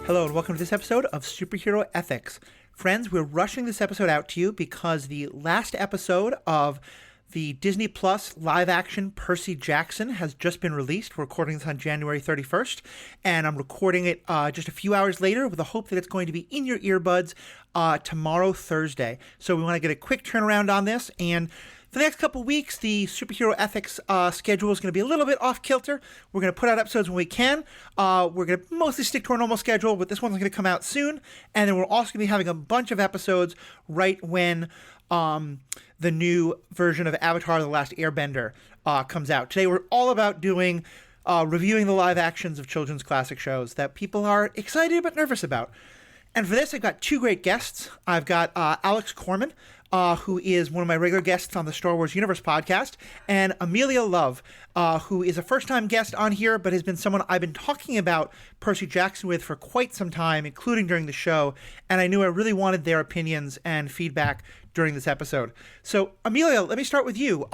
Hello and welcome to this episode of Superhero Ethics. Friends, we're rushing this episode out to you because the last episode of the Disney Plus live-action Percy Jackson has just been released. We're recording this on January 31st, and I'm recording it just a few hours later with the hope that it's going to be in your earbuds tomorrow, Thursday. So we want to get a quick turnaround on this, and for the next couple of weeks, the Superhero Ethics schedule is going to be a little bit off-kilter. We're going to put out episodes when we can. We're going to mostly stick to our normal schedule, but this one's going to come out soon. And then we're also going to be having a bunch of episodes right when the new version of Avatar: The Last Airbender comes out. Today, we're all about doing reviewing the live actions of children's classic shows that people are excited but nervous about. And for this, I've got two great guests. I've got Alex Corman, who is one of my regular guests on the Star Wars Universe podcast, and Amelia Love, who is a first-time guest on here, but has been someone I've been talking about Percy Jackson with for quite some time, including during the show, and I knew I really wanted their opinions and feedback during this episode. So, Amelia, let me start with you.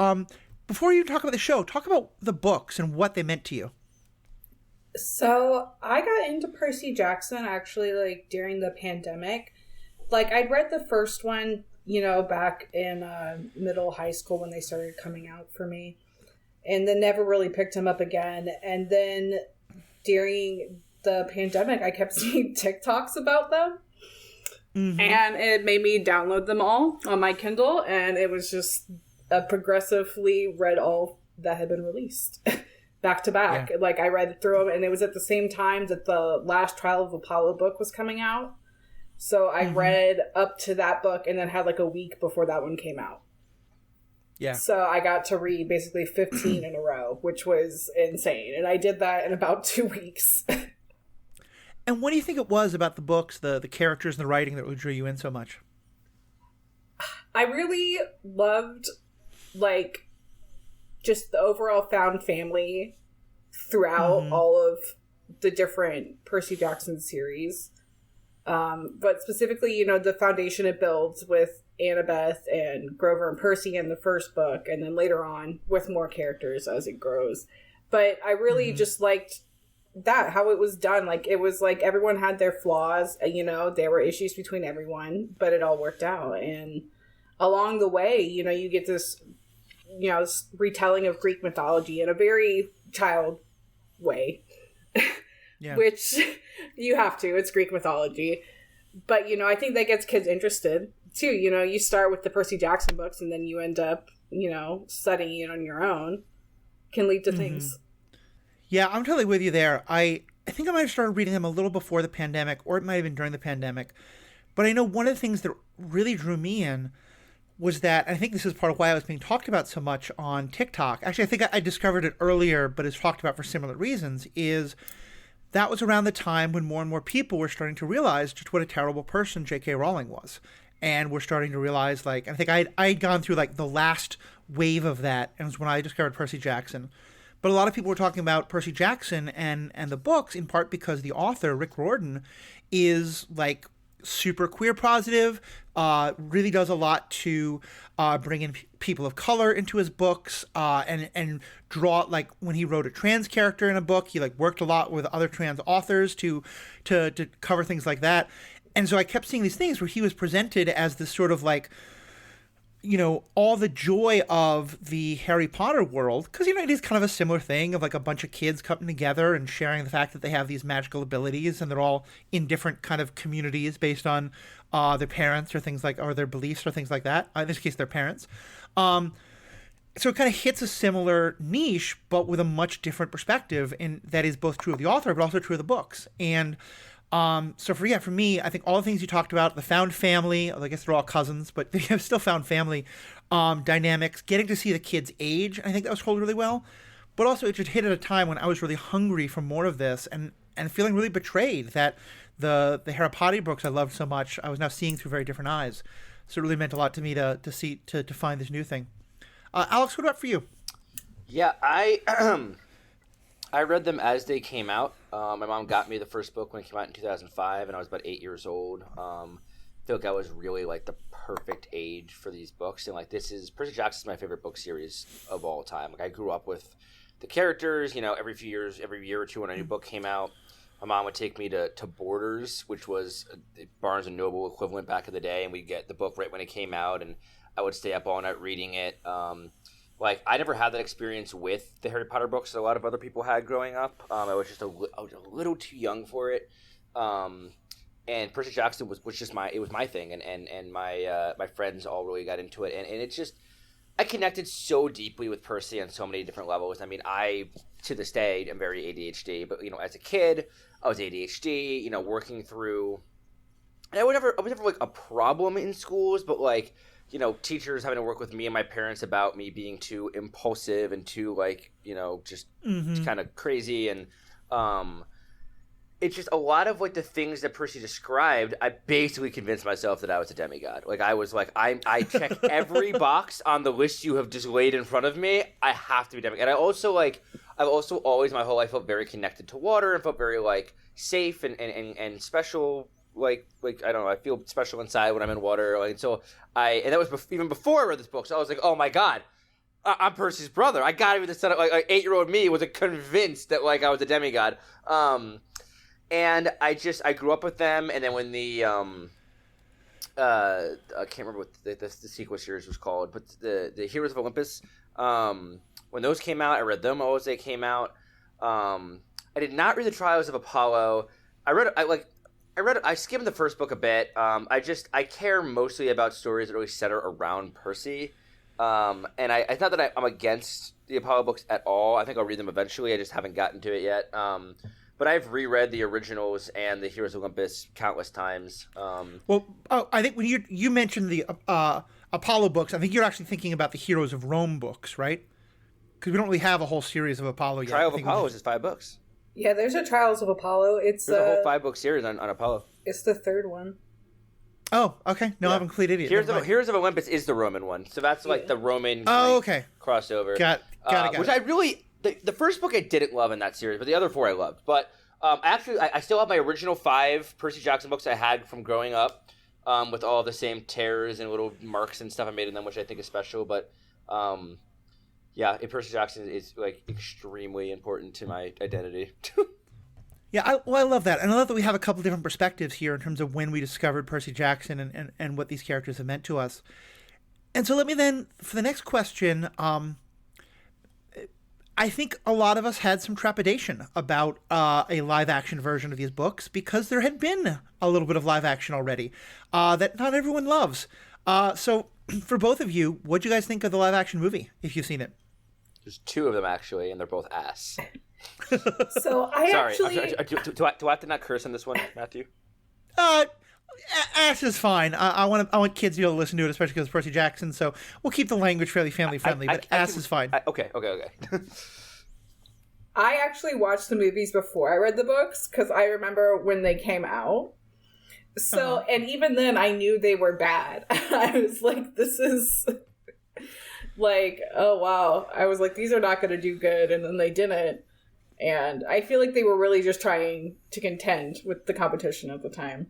Before you talk about the show, talk about the books and what they meant to you. So, I got into Percy Jackson actually, during the pandemic. I'd read the first one, back in middle high school when they started coming out for me. And then never really picked them up again. And then during the pandemic, I kept seeing TikToks about them. Mm-hmm. And it made me download them all on my Kindle. And it was just progressively read all that had been released. Back to back. Yeah. I read through them, and it was at the same time that the last Trial of Apollo book was coming out. So I read up to that book and then had a week before that one came out. Yeah. So I got to read basically 15 in a row, which was insane. And I did that in about 2 weeks. And what do you think it was about the books, the characters and the writing that drew you in so much? I really loved, just the overall found family throughout all of the different Percy Jackson series. But specifically, the foundation it builds with Annabeth and Grover and Percy in the first book, and then later on with more characters as it grows. But I really just liked that, how it was done. It was everyone had their flaws, there were issues between everyone, but it all worked out. And along the way, you get this retelling of Greek mythology in a very child way, which you have to. It's Greek mythology. But, I think that gets kids interested, too. You start with the Percy Jackson books, and then you end up, studying it on your own. Can lead to things. Yeah, I'm totally with you there. I think I might have started reading them a little before the pandemic, or it might have been during the pandemic. But I know one of the things that really drew me in was that, and I think this is part of why I was being talked about so much on TikTok. Actually, I think I discovered it earlier, but it's talked about for similar reasons, is that was around the time when more and more people were starting to realize just what a terrible person J.K. Rowling was. And we're starting to realize, I think I had gone through, the last wave of that, and it was when I discovered Percy Jackson. But a lot of people were talking about Percy Jackson and the books, in part because the author, Rick Riordan, is, super queer positive, really does a lot to bring in people of color into his books, and draw, when he wrote a trans character in a book, he worked a lot with other trans authors to cover things like that. And so I kept seeing these things where he was presented as this sort of all the joy of the Harry Potter world, because, it is kind of a similar thing of a bunch of kids coming together and sharing the fact that they have these magical abilities, and they're all in different kind of communities based on their parents or their beliefs or things like that. In this case, their parents. So it kind of hits a similar niche, but with a much different perspective, and that is both true of the author, but also true of the books. And so for me, I think all the things you talked about, the found family, I guess they're all cousins, but they have still found family dynamics, getting to see the kids age, I think that was told really well. But also it just hit at a time when I was really hungry for more of this and feeling really betrayed that the Harry Potter books I loved so much, I was now seeing through very different eyes. So it really meant a lot to me to find this new thing. Alex, what about for you? Yeah, I read them as they came out. My mom got me the first book when it came out in 2005, and I was about 8 years old. I feel like I was really the perfect age for these books, and Percy Jackson is my favorite book series of all time. I grew up with the characters. Every few years, every year or two, when a new book came out, my mom would take me to Borders, which was the Barnes and Noble equivalent back in the day, and we'd get the book right when it came out, and I would stay up all night reading it. Like, I never had that experience with the Harry Potter books that a lot of other people had growing up. I was just a little too young for it. And Percy Jackson was just my thing, and my friends all really got into it, and it's just, I connected so deeply with Percy on so many different levels. I mean, I, to this day, am very ADHD, but, you know, as a kid, I was ADHD, you know, working through, and I was never like a problem in schools, but like, you know, teachers having to work with me and my parents about me being too impulsive and too, like, you know, just kind of crazy. And it's just a lot of, like, the things that Percy described, I basically convinced myself that I was a demigod. Like, I was like, I check every box on the list you have just laid in front of me. I have to be a demigod. And I've also always my whole life felt very connected to water and felt very, like, safe and special. Like I don't know, I feel special inside when I'm in water. Like, so and that was even before I read this book. So I was like, oh my god, I'm Percy's brother. I gotta be the son of, like 8-year-old me was convinced that, like, I was a demigod. And I grew up with them, and then when the I can't remember what the sequel series was called, but the Heroes of Olympus, when those came out, I read them all as they came out. I did not read the Trials of Apollo. I skimmed the first book a bit. I care mostly about stories that really center around Percy. And it's not that I'm against the Apollo books at all. I think I'll read them eventually. I just haven't gotten to it yet. But I've reread the originals and the Heroes of Olympus countless times. I think when you mentioned the Apollo books, I think you're actually thinking about the Heroes of Rome books, right? Because we don't really have a whole series of Apollo yet. Trial of Apollo is just 5 books. Yeah, there's a Trials of Apollo. There's a whole 5-book series on Apollo. It's the 3rd one. Oh, okay. No, I haven't completed it. Heroes of Olympus is the Roman one. So that's like the Roman crossover. Got it. Which I really... The first book I didn't love in that series, but the other 4 I loved. But actually, I still have my original 5 Percy Jackson books I had from growing up, with all the same tears and little marks and stuff I made in them, which I think is special. But... yeah, Percy Jackson is, like, extremely important to my identity. Yeah, I love that. And I love that we have a couple different perspectives here in terms of when we discovered Percy Jackson and what these characters have meant to us. And so let me then, for the next question, I think a lot of us had some trepidation about a live-action version of these books because there had been a little bit of live-action already that not everyone loves. So for both of you, what do you guys think of the live-action movie, if you've seen it? There's 2 of them, actually, and they're both ass. So Sorry, do I have to not curse on this one, Matthew? Ass is fine. I want kids to be able to listen to it, especially because it's Percy Jackson. So we'll keep the language fairly family friendly. But ass is fine. Okay. I actually watched the movies before I read the books because I remember when they came out. So and even then, I knew they were bad. I was like, this is like, oh wow. I was like, these are not going to do good, and then they didn't. And I feel like they were really just trying to contend with the competition at the time.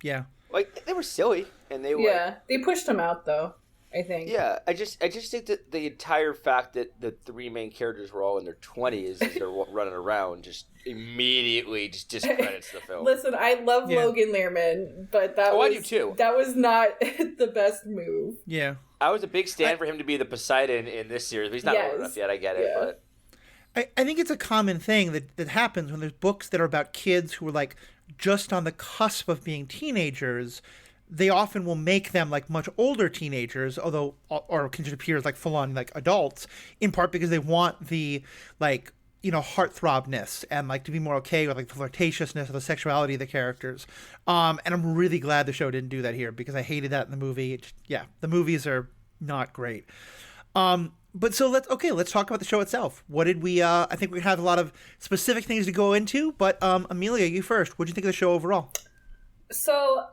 Yeah. Like, they were silly, and they were... Yeah, they pushed them out, though, I think. Yeah, I just think that the entire fact that the 3 main characters were all in their 20s as they're running around just immediately just discredits the film. Listen, I love Logan Lerman, but I do too. That was not the best move. Yeah. I was a big stand for him to be the Poseidon in this series, but he's not old enough yet, I get it, but... I think it's a common thing that happens when there's books that are about kids who are, like, just on the cusp of being teenagers. They often will make them, like, much older teenagers, or can just appear as, like, full-on, like, adults, in part because they want the, like, you know, heartthrobness and, like, to be more okay with, like, the flirtatiousness of the sexuality of the characters. And I'm really glad the show didn't do that here because I hated that in the movie. The movies are not great. But so let's talk about the show itself. What did we, I think we have a lot of specific things to go into, but Amelia, you first. What did you think of the show overall? So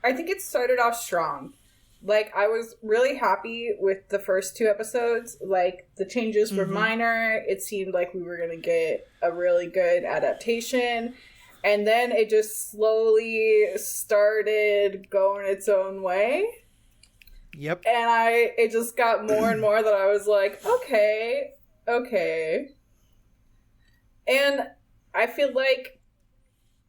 I think it started off strong. Like, I was really happy with the first 2 episodes. Like, the changes were minor. It seemed like we were going to get a really good adaptation. And then it just slowly started going its own way. Yep. And it just got more and more that I was like, okay. And I feel like,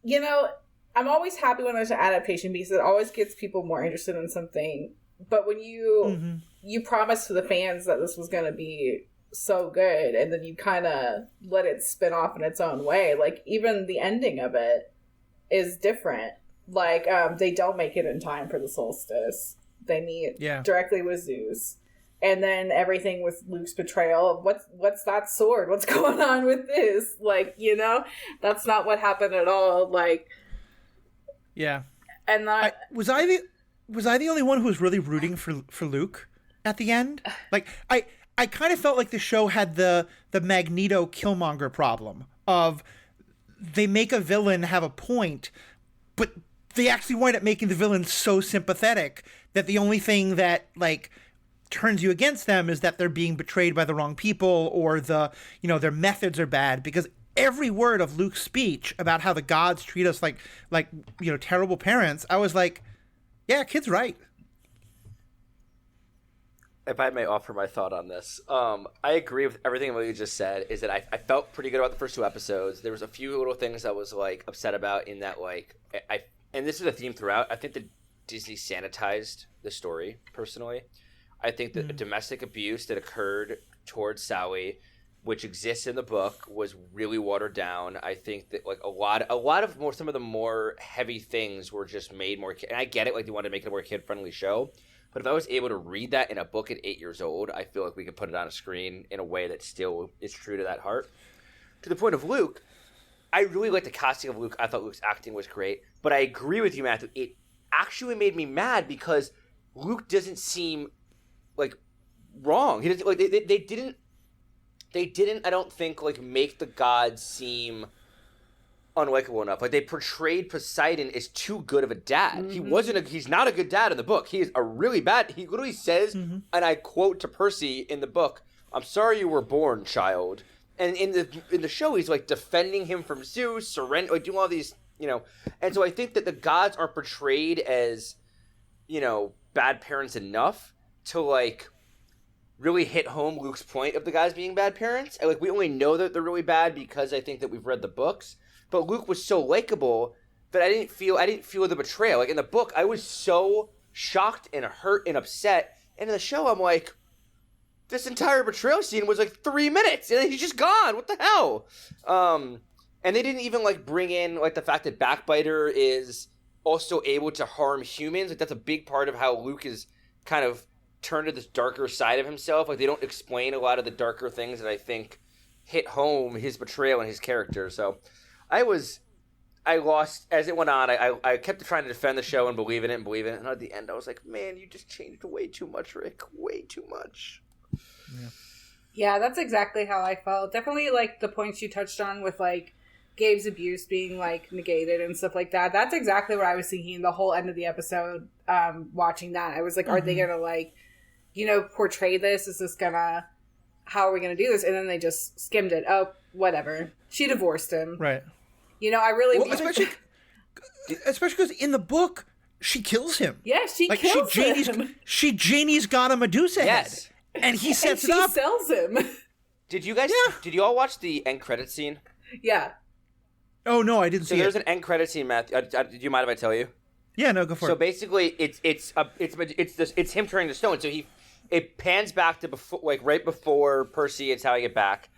you know, I'm always happy when there's an adaptation because it always gets people more interested in something. But when you promised to the fans that this was going to be so good, and then you kind of let it spin off in its own way, like even the ending of it is different. Like they don't make it in time for the solstice. They meet directly with Zeus. And then everything with Luke's betrayal. What's that sword? What's going on with this? Like, you know, that's not what happened at all. Like, yeah. And that was I the only one who was really rooting for Luke at the end? Like, I kind of felt like the show had the Magneto Killmonger problem of they make a villain have a point, but they actually wind up making the villain so sympathetic that the only thing that like turns you against them is that they're being betrayed by the wrong people, or their methods are bad, because every word of Luke's speech about how the gods treat us like terrible parents, I was like, yeah, kid's right. If I may offer my thought on this, I agree with everything that you just said. Is that I felt pretty good about the first 2 episodes. There was a few little things I was like upset about in that, like, and this is a theme throughout. I think that Disney sanitized the story personally. I think that the domestic abuse that occurred towards Sally, which exists in the book, was really watered down. I think that like a lot of some of the more heavy things were just made more. And I get it, like they wanted to make it a more kid friendly show. But if I was able to read that in a book at 8 years old, I feel like we could put it on a screen in a way that still is true to that heart. To the point of Luke, I really liked the casting of Luke. I thought Luke's acting was great. But I agree with you, Matthew. It actually made me mad because Luke doesn't seem like wrong. He doesn't like they didn't I don't think like make the gods seem unlikable enough. Like they portrayed Poseidon as too good of a dad. He's not a good dad in the book. He is a really bad. He literally says, and I quote to Percy in the book, "I'm sorry you were born, child." And in the show, he's like defending him from Zeus, surrender, like doing all these, And so I think that the gods are portrayed as, bad parents enough to like really hit home Luke's point of the guys being bad parents. And like we only know that they're really bad because I think that we've read the books. But Luke was so likable that I didn't feel the betrayal. Like in the book, I was so shocked and hurt and upset. And in the show, I'm like, this entire betrayal scene was like 3 minutes, and then he's just gone. What the hell? And they didn't even like bring in like the fact that Backbiter is also able to harm humans. Like that's a big part of how Luke is kind of turned to this darker side of himself. Like they don't explain a lot of the darker things that I think hit home his betrayal and his character. So I lost as it went on. I kept trying to defend the show and believe in it. And at the end I was like, man, you just changed way too much, Rick. Way too much. Yeah, that's exactly how I felt. Definitely like the points you touched on with like Gabe's abuse being like negated and stuff like that. That's exactly what I was thinking the whole end of the episode. Watching that, I was like, are they gonna like, portray this? Is this gonna? How are we gonna do this? And then they just skimmed it. Oh, whatever. She divorced him. Right. I really especially because in the book she kills him. Yeah, she kills him. She Janie's got a Medusa head, and he sets it up. She sells him. Did you guys? Yeah. Did you all watch the end credit scene? Yeah. Oh no, I didn't see it. So there's an end credit scene, Matthew. Do you mind if I tell you? Yeah, no, go for it. So basically, it's him turning the stone. So it pans back to right before Percy and Sally get back,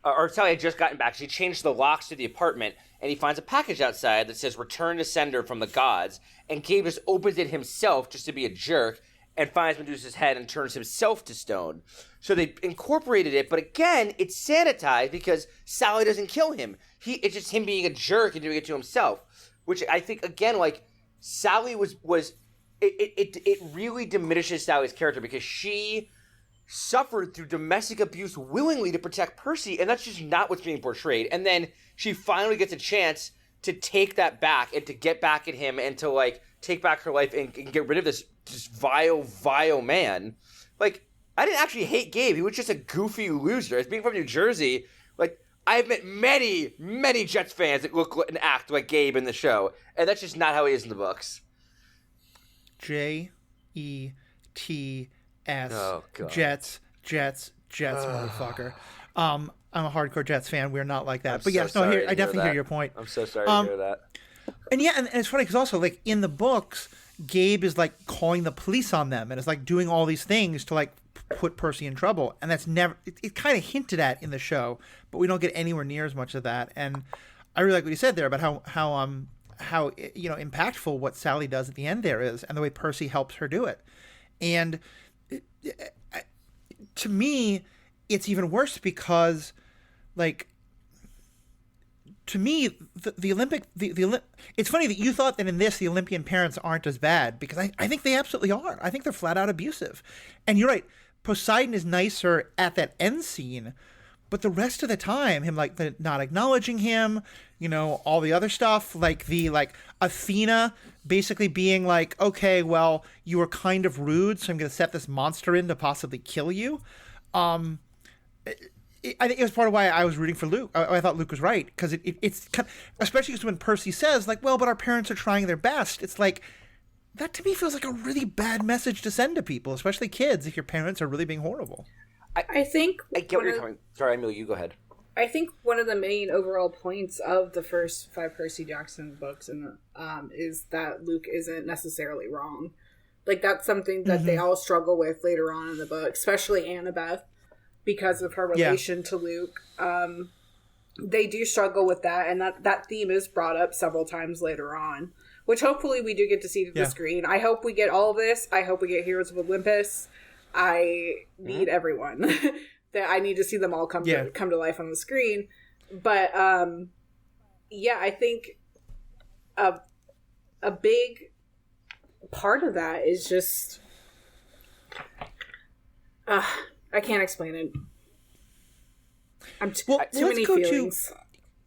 or Sally had just gotten back. She changed the locks to the apartment, and he finds a package outside that says "Return to sender from the gods." And Gabe just opens it himself just to be a jerk, and finds Medusa's head and turns himself to stone. So they incorporated it, but again, it's sanitized because Sally doesn't kill him. It's just him being a jerk and doing it to himself, which I think again, like Sally was it really diminishes Sally's character because she suffered through domestic abuse willingly to protect Percy, and that's just not what's being portrayed. And then she finally gets a chance to take that back and to get back at him and to like take back her life and get rid of this vile man. Like, I didn't actually hate Gabe. He was just a goofy loser. As being from New Jersey, like, I've met many, many Jets fans that look and act like Gabe in the show, and that's just not how he is in the books. Jets. Oh, God. Jets, motherfucker. I'm a hardcore Jets fan. We're not like that. I'm But so yes, no, sorry I to definitely that. hear your point. I'm so sorry to hear that. And yeah, and it's funny because also, like, in the books, Gabe is, like, calling the police on them and is, like, doing all these things to, like, put Percy in trouble. And that's never, it's kind of hinted at in the show, but we don't get anywhere near as much of that. And I really like what you said there about how you know, impactful what Sally does at the end there is, and the way Percy helps her do it. And to me, it's even worse because, like, to me, it's funny that you thought that in this the Olympian parents aren't as bad, because I think they absolutely are. I think they're flat out abusive. And you're right, Poseidon is nicer at that end scene, but the rest of the time, him, like, not acknowledging him, you know, all the other stuff, like Athena basically being like, okay, well, you were kind of rude, so I'm going to set this monster in to possibly kill you. I think it was part of why I was rooting for Luke. I thought Luke was right, because it's especially when Percy says, like, well, but our parents are trying their best. It's like, that to me feels like a really bad message to send to people, especially kids, if your parents are really being horrible. I think I get where you're coming. Sorry, Emily, you go ahead. I think one of the main overall points of the first 5 Percy Jackson books is that Luke isn't necessarily wrong. Like, that's something that they all struggle with later on in the book, especially Annabeth, because of her relation to Luke. They do struggle with that, and that theme is brought up several times later on, which hopefully we do get to see to the screen. I hope we get all of this. I hope we get Heroes of Olympus. I need everyone. That I need to see them all come to life on the screen. But I think a big part of that is just I can't explain it. I'm too many feelings.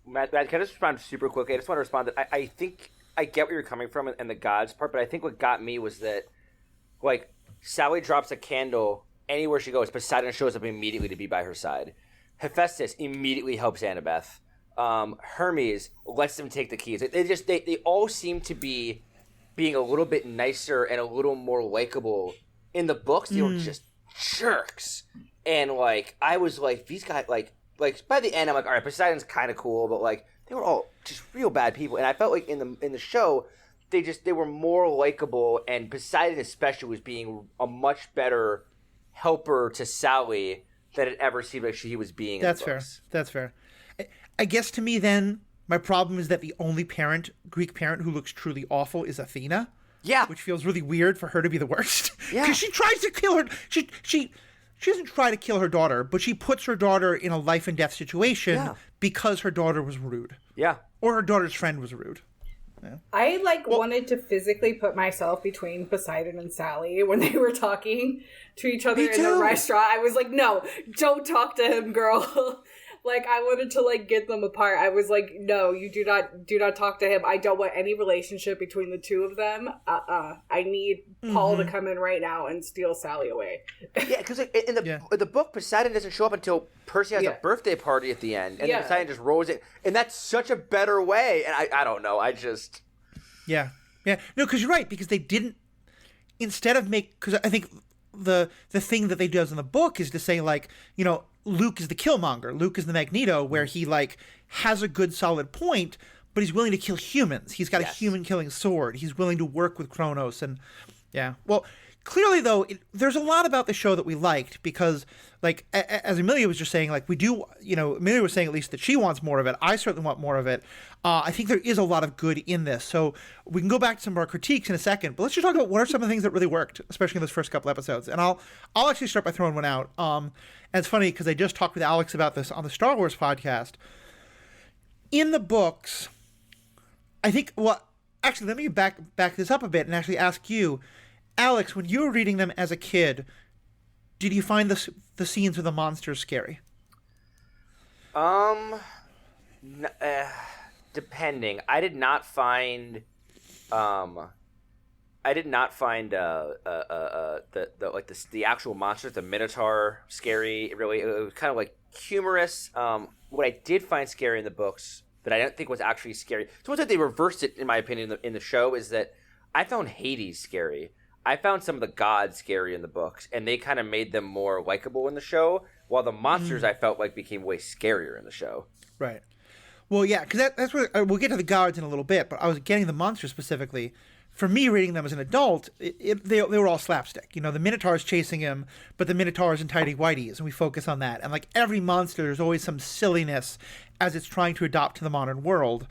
Matt, can I just respond super quickly? I just want to respond that I think I get where you're coming from and the gods part, but I think what got me was that, like, Sally drops a candle anywhere she goes. Poseidon shows up immediately to be by her side. Hephaestus immediately helps Annabeth. Hermes lets them take the keys. They all seem to be being a little bit nicer and a little more likable. In the books, they were just jerks. And, like, I was like, these guys, like by the end, I'm like, all right, Poseidon's kind of cool, but, like, they were all just real bad people. And I felt like in the show, they were more likable, and Poseidon especially was being a much better helper to Sally than it ever seemed like he was being. That's fair. That's fair. I guess to me then, my problem is that the only Greek parent who looks truly awful is Athena. Yeah. Which feels really weird for her to be the worst. Yeah. Because she tries to kill her. She doesn't try to kill her daughter, but she puts her daughter in a life and death situation because her daughter was rude. Yeah. Or her daughter's friend was rude. Yeah. I wanted to physically put myself between Poseidon and Sally when they were talking to each other in the restaurant. I was like, no, don't talk to him, girl. Like, I wanted to, get them apart. I was like, no, you do not talk to him. I don't want any relationship between the two of them. I need Paul to come in right now and steal Sally away. Yeah, because in the book, Poseidon doesn't show up until Percy has a birthday party at the end, and then Poseidon just rolls it, and that's such a better way. And I don't know, I just no, because you're right, because they didn't, instead of because I think the thing that they do in the book is to say, like, you know, Luke is the Killmonger, Luke is the Magneto, where he, like, has a good solid point, but he's willing to kill humans. He's got a human killing sword. He's willing to work with Kronos, and well, clearly though, there's a lot about the show that we liked, because, like, as Amelia was just saying, like, we do, you know, Amelia was saying at least that she wants more of it. I certainly want more of it. I think there is a lot of good in this. So we can go back to some of our critiques in a second, but let's just talk about what are some of the things that really worked, especially in those first couple episodes. And I'll actually start by throwing one out. And it's funny because I just talked with Alex about this on the Star Wars podcast. In the books, I think, well, actually, let me back this up a bit and actually ask you, Alex, when you were reading them as a kid, did you find the scenes with the monsters scary? Depending. I did not find the actual monsters, the Minotaur, scary. It was kind of like humorous. What I did find scary in the books that I don't think was actually scary. So much that they reversed it, in my opinion, in the show, is that I found Hades scary. I found some of the gods scary in the books, and they kind of made them more likable in the show, while the monsters I felt like became way scarier in the show. Right. Well, yeah, because that's where we'll get to the gods in a little bit, but I was getting the monsters specifically. For me, reading them as an adult, they were all slapstick. You know, the Minotaur's chasing him, but the Minotaur's in tighty whities, and we focus on that. And like every monster, there's always some silliness as it's trying to adopt to the modern world.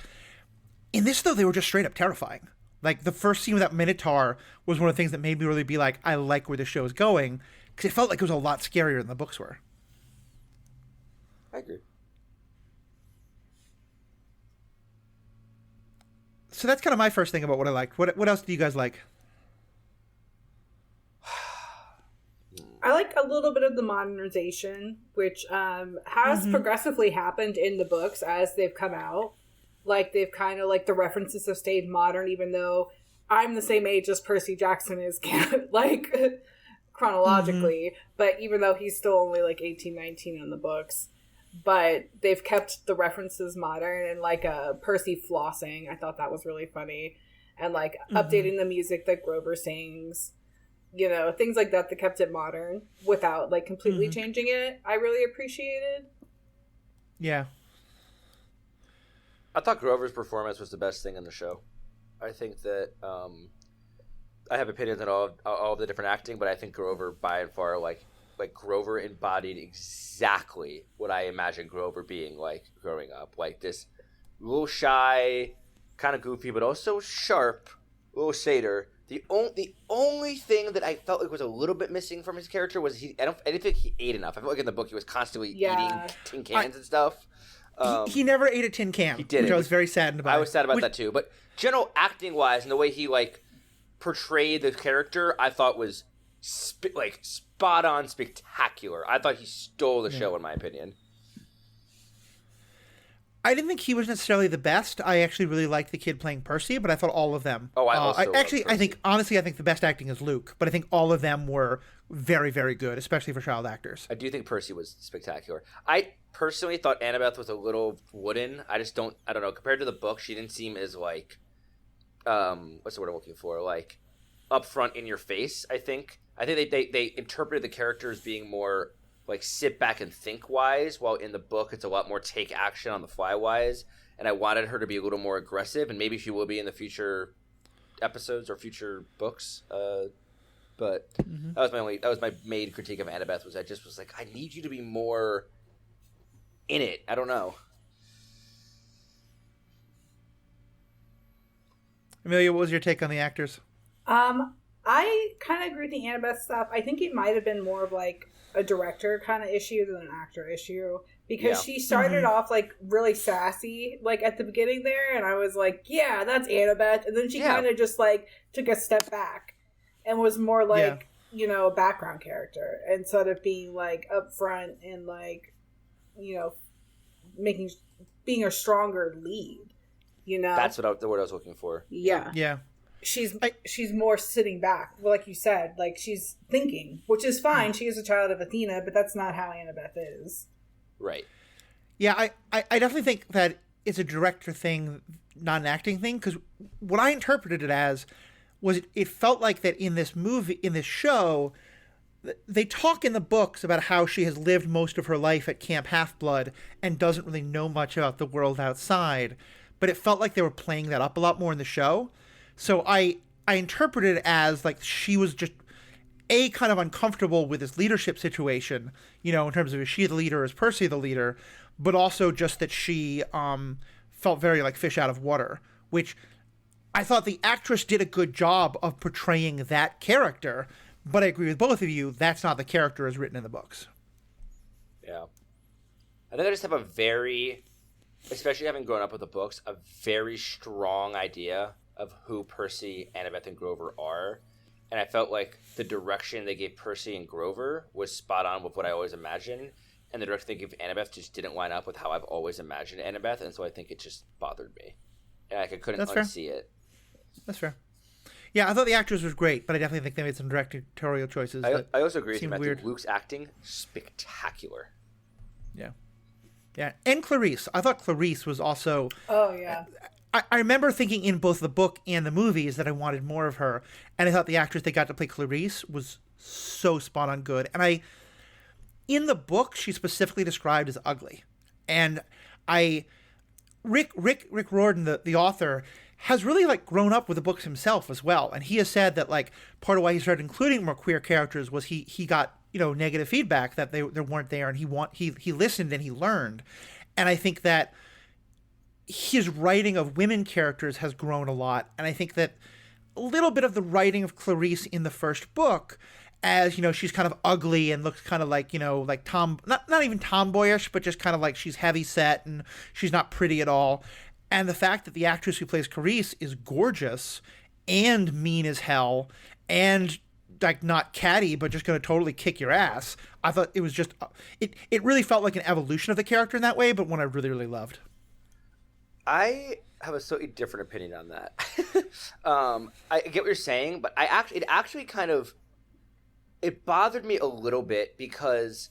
In this, though, they were just straight up terrifying. Like the first scene with that Minotaur was one of the things that made me really be like, I like where the show is going, because it felt like it was a lot scarier than the books were. I agree. So that's kind of my first thing about what I liked. What else do you guys like? I like a little bit of the modernization, which has progressively happened in the books as they've come out. Like, they've kind of, like, the references have stayed modern, even though I'm the same age as Percy Jackson is, like, chronologically. But even though he's still only, like, 18, 19 in the books. But they've kept the references modern, and like Percy flossing. I thought that was really funny. And like updating the music that Grover sings, you know, things like that kept it modern without like completely changing it. I really appreciated. Yeah. I thought Grover's performance was the best thing in the show. I think that I have opinions on all of the different acting, but I think Grover by and far like Grover embodied exactly what I imagined Grover being like growing up. Like this little shy, kind of goofy, but also sharp little satyr. The only thing that I felt like was a little bit missing from his character was I didn't think he ate enough. I felt like in the book he was constantly eating tin cans and stuff. He never ate a tin can, which I was very saddened about. I was sad about that too. But general acting wise and the way he like portrayed the character, I thought was spot on spectacular. I thought he stole the show in my opinion. I didn't think he was necessarily the best. I actually really liked the kid playing Percy, but I thought all of them. Oh, I think the best acting is Luke, but I think all of them were very, very good, especially for child actors. I do think Percy was spectacular. I personally thought Annabeth was a little wooden. I don't know. Compared to the book, she didn't seem as like, what's the word I'm looking for? Like, upfront in your face, I think. I think they interpreted the character as being more like sit back and think wise, while in the book it's a lot more take action on the fly wise. And I wanted her to be a little more aggressive, and maybe she will be in the future episodes or future books. But that was my main critique of Annabeth. Was I just was like, I need you to be more in it. I don't know. Amelia, what was your take on the actors? I kind of agree with the Annabeth stuff. I think it might have been more of like a director kind of issue than an actor issue, because she started off like really sassy like at the beginning there, and I was like, yeah, that's Annabeth, and then she kind of just like took a step back and was more like you know, a background character instead of being like up front and like, you know, being a stronger lead, you know. That's the word I was looking for. Yeah. She's more sitting back. Well, like you said, like she's thinking, which is fine. She is a child of Athena, but that's not how Annabeth is. Right. Yeah, I definitely think that it's a director thing, not an acting thing, because what I interpreted it as was it felt like that in this show, they talk in the books about how she has lived most of her life at Camp Half-Blood and doesn't really know much about the world outside, but it felt like they were playing that up a lot more in the show. So I interpreted it as like she was just kind of uncomfortable with this leadership situation, you know, in terms of is she the leader, is Percy the leader, but also just that she felt very like fish out of water, which I thought the actress did a good job of portraying that character, but I agree with both of you, that's not the character as written in the books. Yeah. I think I just have especially having grown up with the books, a very strong idea of who Percy, Annabeth, and Grover are. And I felt like the direction they gave Percy and Grover was spot on with what I always imagined. And the direction they gave Annabeth just didn't line up with how I've always imagined Annabeth. And so I think it just bothered me. And I couldn't unsee it. That's fair. Yeah, I thought the actress was great, but I definitely think they made some directorial choices. I also agree with you, weird. Luke's acting, spectacular. Yeah. Yeah. And Clarice. I thought Clarice was also... Oh, yeah. I remember thinking in both the book and the movies that I wanted more of her, and I thought the actress they got to play Clarice was so spot on good. And in the book, she's specifically described as ugly, and Rick Riordan, the author, has really like grown up with the books himself as well, and he has said that like part of why he started including more queer characters was he got negative feedback that they weren't there, and he listened and he learned, and I think that his writing of women characters has grown a lot, and I think that a little bit of the writing of Clarice in the first book, as she's kind of ugly and looks kind of like like not even tomboyish, but just kind of like she's heavy set and she's not pretty at all. And the fact that the actress who plays Clarice is gorgeous and mean as hell and like not catty, but just going to totally kick your ass. I thought it was just it really felt like an evolution of the character in that way, but one I really, really loved. I have a slightly different opinion on that. I get what you're saying, but it actually kind of it bothered me a little bit because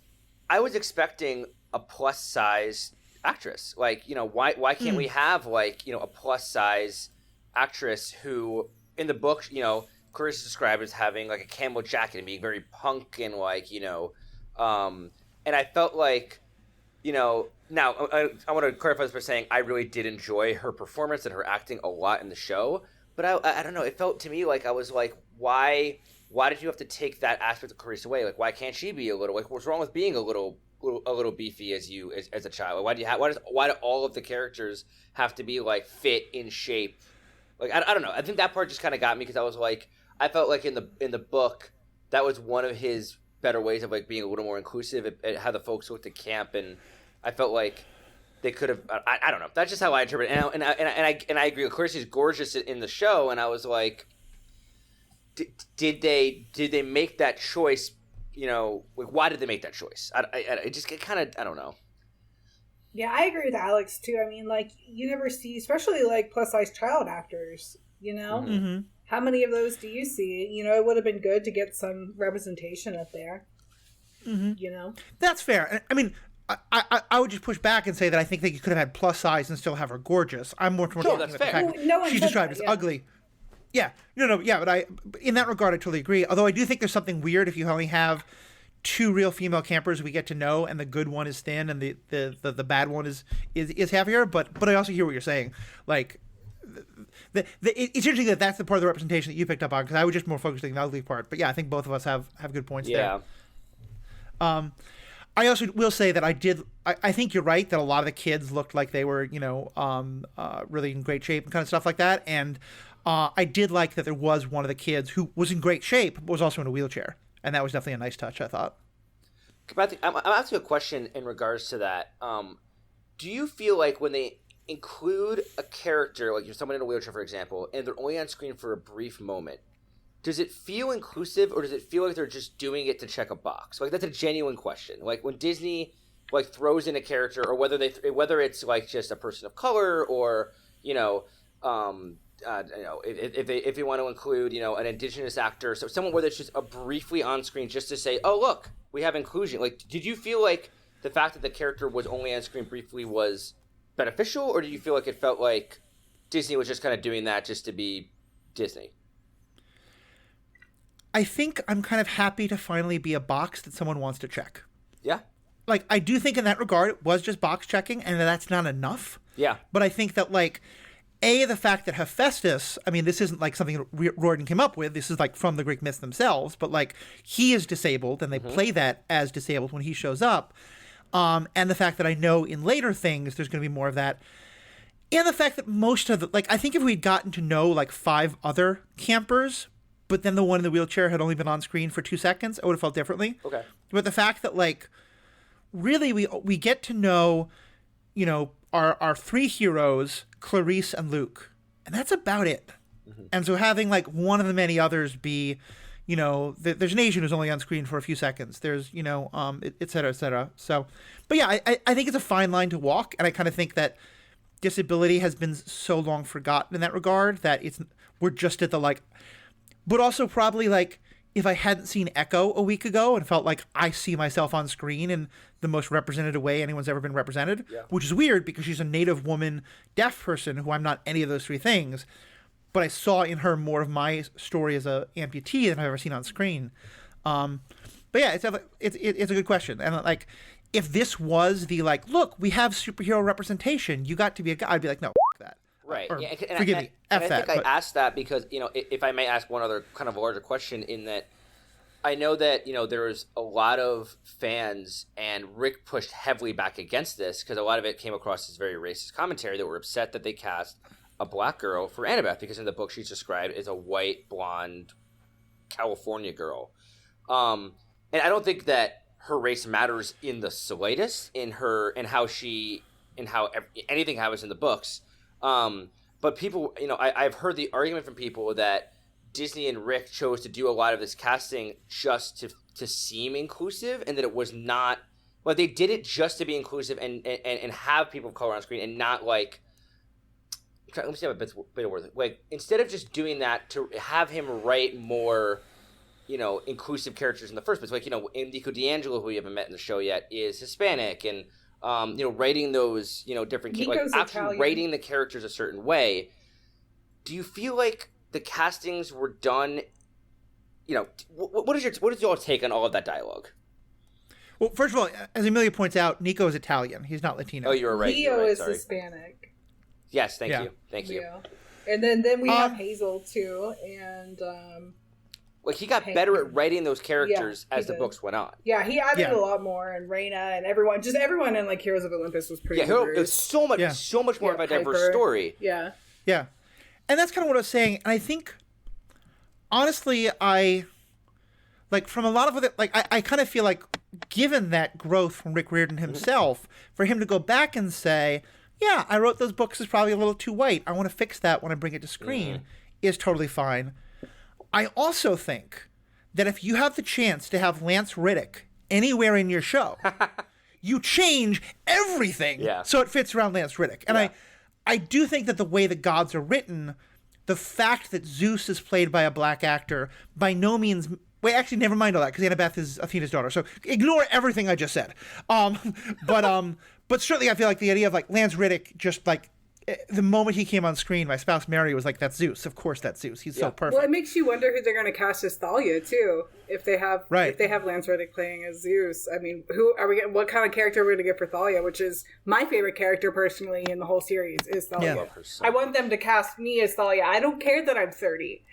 I was expecting a plus size actress. Like, why can't we have like, a plus size actress who in the book, Clarice is described as having like a camel jacket and being very punk and like, and I felt like, now, I want to clarify this by saying I really did enjoy her performance and her acting a lot in the show. But I don't know. It felt to me like I was like, why did you have to take that aspect of Clarice away? Like, why can't she be a little? Like, what's wrong with being a little beefy as a child? Like, why do all of the characters have to be like fit in shape? Like, I don't know. I think that part just kind of got me because I was like, I felt like in the book that was one of his better ways of like being a little more inclusive at how the folks looked at camp, and I felt like they could have. I don't know. That's just how I interpret it. And I agree. Of course, she's gorgeous in the show, and I was like, did they make that choice? Like, why did they make that choice? I just get kind of. I don't know. Yeah, I agree with Alex too. I mean, like you never see, especially like plus size child actors. Mm-hmm. How many of those do you see? It would have been good to get some representation up there. Mm-hmm. That's fair. I mean. I would just push back and say that I think that you could have had plus size and still have her gorgeous. I'm more talking about the fact that she's described as ugly. Yeah, but in that regard, I totally agree. Although I do think there's something weird if you only have two real female campers we get to know, and the good one is thin, and the bad one is heavier. But I also hear what you're saying. Like, it's interesting that that's the part of the representation that you picked up on, because I was just more focused on the ugly part. But yeah, I think both of us have good points there. I also will say that I think you're right that a lot of the kids looked like they were, really in great shape and kind of stuff like that. And I did like that there was one of the kids who was in great shape, but was also in a wheelchair. And that was definitely a nice touch, I thought. I'm asking a question in regards to that. Do you feel like when they include a character, like you're someone in a wheelchair, for example, and they're only on screen for a brief moment, does it feel inclusive, or does it feel like they're just doing it to check a box? Like, that's a genuine question. Like, when Disney like throws in a character, or whether it's like just a person of color, or if you want to include an indigenous actor, so someone where that's just a briefly on screen just to say, oh look, we have inclusion. Like, did you feel like the fact that the character was only on screen briefly was beneficial, or do you feel like it felt like Disney was just kind of doing that just to be Disney? I think I'm kind of happy to finally be a box that someone wants to check. Yeah. Like, I do think in that regard it was just box checking, and that's not enough. Yeah. But I think that, like, the fact that Hephaestus, I mean, this isn't like something that Riordan came up with. This is like from the Greek myths themselves. But like, he is disabled, and they play that as disabled when he shows up. And the fact that I know in later things there's going to be more of that. And the fact that most of I think if we'd gotten to know like 5 other campers, but then the one in the wheelchair had only been on screen for 2 seconds, I would have felt differently. Okay. But the fact that like, really we get to know, our 3 heroes, Clarice and Luke, and that's about it. Mm-hmm. And so having like one of the many others be, there's an Asian who's only on screen for a few seconds. There's, et cetera, et cetera. So, but yeah, I think it's a fine line to walk, and I kind of think that disability has been so long forgotten in that regard that we're just at the like. But also probably like if I hadn't seen Echo a week ago and felt like I see myself on screen in the most representative way anyone's ever been represented, which is weird because she's a native woman, deaf person who I'm not any of those three things, but I saw in her more of my story as a amputee than I've ever seen on screen. But yeah, it's a good question. And like, if this was the like, look, we have superhero representation, you got to be a guy, I'd be like, no, f*** that. Right. Or, yeah, forgive me, F that. I think I asked that because, if I may ask one other kind of larger question, in that I know that, there's a lot of fans, and Rick pushed heavily back against this because a lot of it came across as very racist commentary, that were upset that they cast a black girl for Annabeth, because in the book she's described as a white, blonde, California girl. And I don't think that her race matters in the slightest in how anything happens in the books. But people, I've heard the argument from people that Disney and Rick chose to do a lot of this casting just to seem inclusive, and that it was not, well, they did it just to be inclusive and have people of color on screen, and not like, let me see how better word. Like, instead of just doing that, to have him write more, inclusive characters in the first place. Like, Nico D'Angelo, who we haven't met in the show yet, is Hispanic, and writing those, different, like actually Italian. Writing the characters a certain way. Do you feel like the castings were done? What is your take on all of that dialogue? Well, first of all, as Amelia points out, Nico is Italian. He's not Latino. Oh, you're right. Leo right, is sorry. Hispanic. Yes, thank you. Yeah. And then we have Hazel too, and like, he got better at writing those characters as the books went on. Yeah, he added a lot more, and Raina and everyone in like Heroes of Olympus was pretty. Yeah, it was so much more of a diverse story. Yeah, yeah, and that's kind of what I was saying. And I think, honestly, I like from a lot of it, like I kind of feel like, given that growth from Rick Riordan himself, for him to go back and say, yeah, I wrote those books as probably a little too white, I want to fix that when I bring it to screen, is totally fine. I also think that if you have the chance to have Lance Reddick anywhere in your show, you change everything so it fits around Lance Reddick. And I do think that the way the gods are written, the fact that Zeus is played by a black actor, by no means... Wait, actually, never mind all that, because Annabeth is Athena's daughter. So ignore everything I just said. But certainly I feel like the idea of like Lance Reddick, just like the moment he came on screen, my spouse Mary was like, "That's Zeus. Of course, that's Zeus. He's so perfect." Well, it makes you wonder who they're going to cast as Thalia too, if they have Lance Reddick playing as Zeus. I mean, who are we? What kind of character are we going to get for Thalia? Which is my favorite character personally in the whole series is Thalia. Yeah. I want them to cast me as Thalia. I don't care that I'm 30.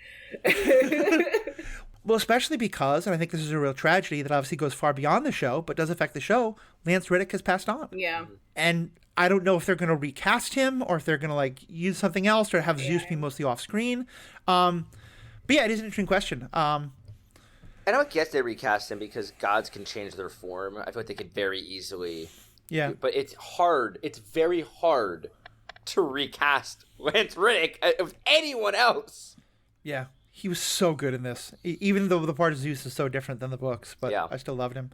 Well, especially because, and I think this is a real tragedy that obviously goes far beyond the show, but does affect the show, Lance Reddick has passed on. Yeah. And I don't know if they're going to recast him or if they're going to like use something else or have Zeus be mostly off screen. But yeah, it is an interesting question. I don't guess they recast him because gods can change their form. I feel like they could very easily. Yeah. But it's hard. It's very hard to recast Lance Reddick of anyone else. Yeah. He was so good in this, even though the part of Zeus is so different than the books, but I still loved him.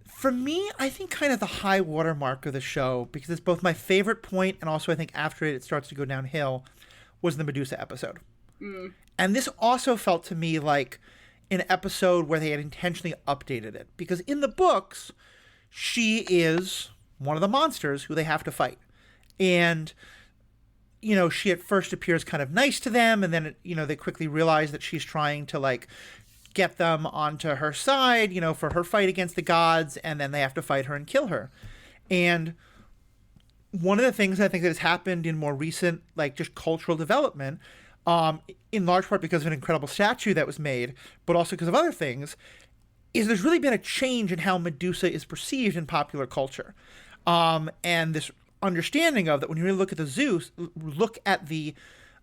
For me, I think kind of the high watermark of the show, because it's both my favorite point and also I think after it starts to go downhill, was the Medusa episode. And this also felt to me like an episode where they had intentionally updated it, because in the books, she is one of the monsters who they have to fight. And she at first appears kind of nice to them, and then, they quickly realize that she's trying to, like, get them onto her side, for her fight against the gods, and then they have to fight her and kill her. And one of the things I think that has happened in more recent, like, just cultural development, in large part because of an incredible statue that was made, but also because of other things, is there's really been a change in how Medusa is perceived in popular culture. And this understanding of that when you really look at the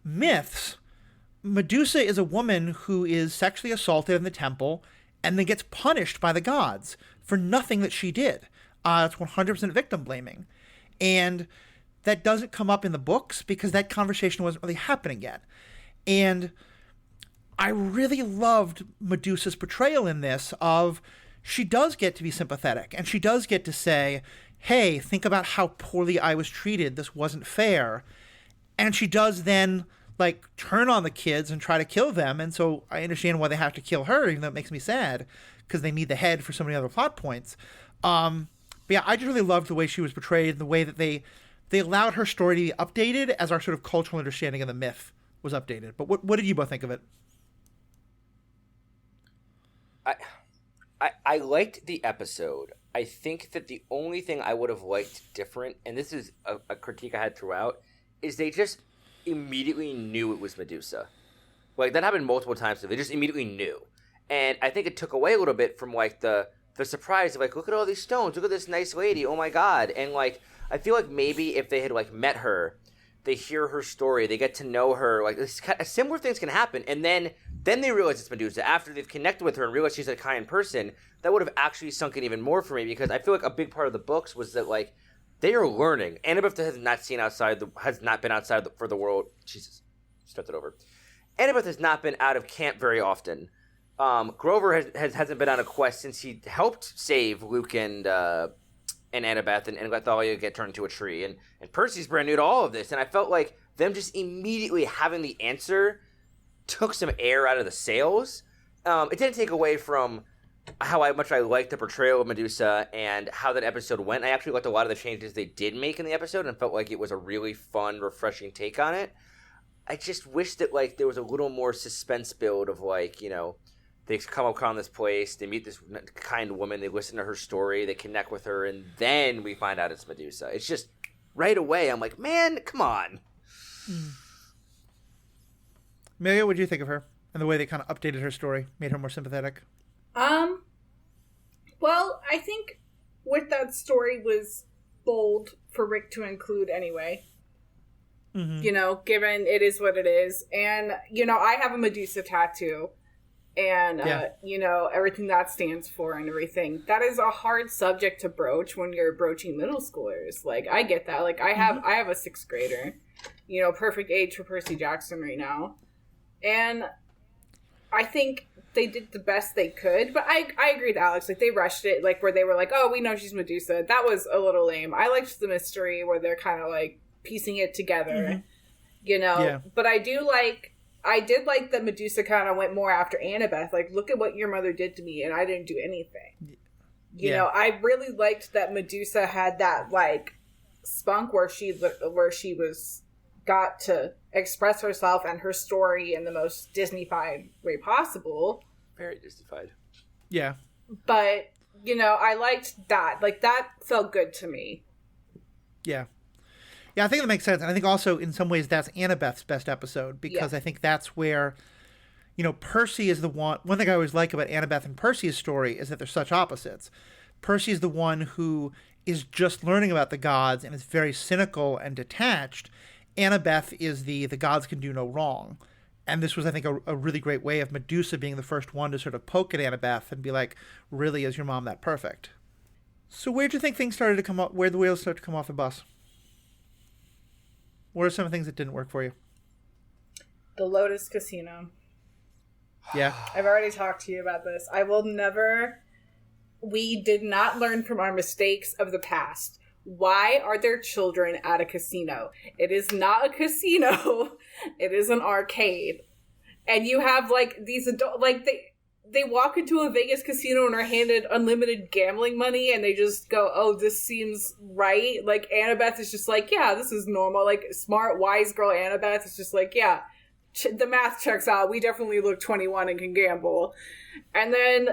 myths, Medusa is a woman who is sexually assaulted in the temple and then gets punished by the gods for nothing that she did. It's 100% victim blaming. And that doesn't come up in the books because that conversation wasn't really happening yet. And I really loved Medusa's portrayal in this of she does get to be sympathetic and she does get to say, hey, think about how poorly I was treated. This wasn't fair. And she does then like turn on the kids and try to kill them. And so I understand why they have to kill her, even though it makes me sad because they need the head for so many other plot points. But yeah, I just really loved the way she was portrayed, the way that they allowed her story to be updated as our sort of cultural understanding of the myth was updated. But what did you both think of it? I liked the episode. I think that the only thing I would have liked different, and this is a critique I had throughout, is they just immediately knew it was Medusa. Like, that happened multiple times, so they just immediately knew. And I think it took away a little bit from, like, the surprise of, like, look at all these stones, look at this nice lady, oh my god. And, like, I feel like maybe if they had, like, met her, they hear her story, they get to know her, like, similar things can happen, and then they realize it's Medusa. After they've connected with her and realized she's a kind person, that would have actually sunk in even more for me, because I feel like a big part of the books was that, like, they are learning. Annabeth has not been outside for the world. Jesus, start that over. Annabeth has not been out of camp very often. Grover hasn't been on a quest since he helped save Luke and Annabeth and let Thalia get turned into a tree. And Percy's brand new to all of this. And I felt like them just immediately having the answer took some air out of the sails. It didn't take away from how much I liked the portrayal of Medusa and how that episode went. I actually liked a lot of the changes they did make in the episode and felt like it was a really fun, refreshing take on it. I just wish that, like, there was a little more suspense build of, like, you know, they come upon this place, they meet this kind woman, they listen to her story, they connect with her, and then we find out it's Medusa. It's just, right away, I'm like, man, come on. Amelia, what did you think of her? And the way they kind of updated her story, made her more sympathetic? Well, I think what that story was bold for Rick to include anyway. Mm-hmm. You know, given it is what it is. And, you know, I have a Medusa tattoo. And, you know, everything that stands for and everything. That is a hard subject to broach when you're broaching middle schoolers. Like, I get that. Like, I have a 6th grader. You know, perfect age for Percy Jackson right now. And I think they did the best they could. But I agree with Alex. Like, they rushed it. Like, where they were like, oh, we know she's Medusa. That was a little lame. I liked the mystery where they're kind of, like, piecing it together. You know? Yeah. But I did like that Medusa kind of went more after Annabeth. Like, look at what your mother did to me, and I didn't do anything. You know, I really liked that Medusa had that, like, spunk where she got to express herself and her story in the most Disney-fied way possible. Very Disney-fied. Yeah. But, you know, I liked that. Like, that felt good to me. Yeah. Yeah, I think that makes sense. And I think also in some ways that's Annabeth's best episode because I think that's where, you know, Percy is the one thing I always like about Annabeth and Percy's story is that they're such opposites. Percy is the one who is just learning about the gods and is very cynical and detached. Annabeth is the gods can do no wrong. And this was, I think, a really great way of Medusa being the first one to sort of poke at Annabeth and be like, really, is your mom that perfect? So where do you think things started to come up, where the wheels started to come off the bus? What are some of the things that didn't work for you? The Lotus Casino. Yeah. I've already talked to you about this. We did not learn from our mistakes of the past. Why are there children at a casino? It is not a casino. It is an arcade. And you have, like, these adult, like, they walk into a Vegas casino and are handed unlimited gambling money and they just go, oh, this seems right. Like, Annabeth is just like, yeah, this is normal. Like, smart, wise girl Annabeth is just like, yeah, the math checks out. We definitely look 21 and can gamble. And then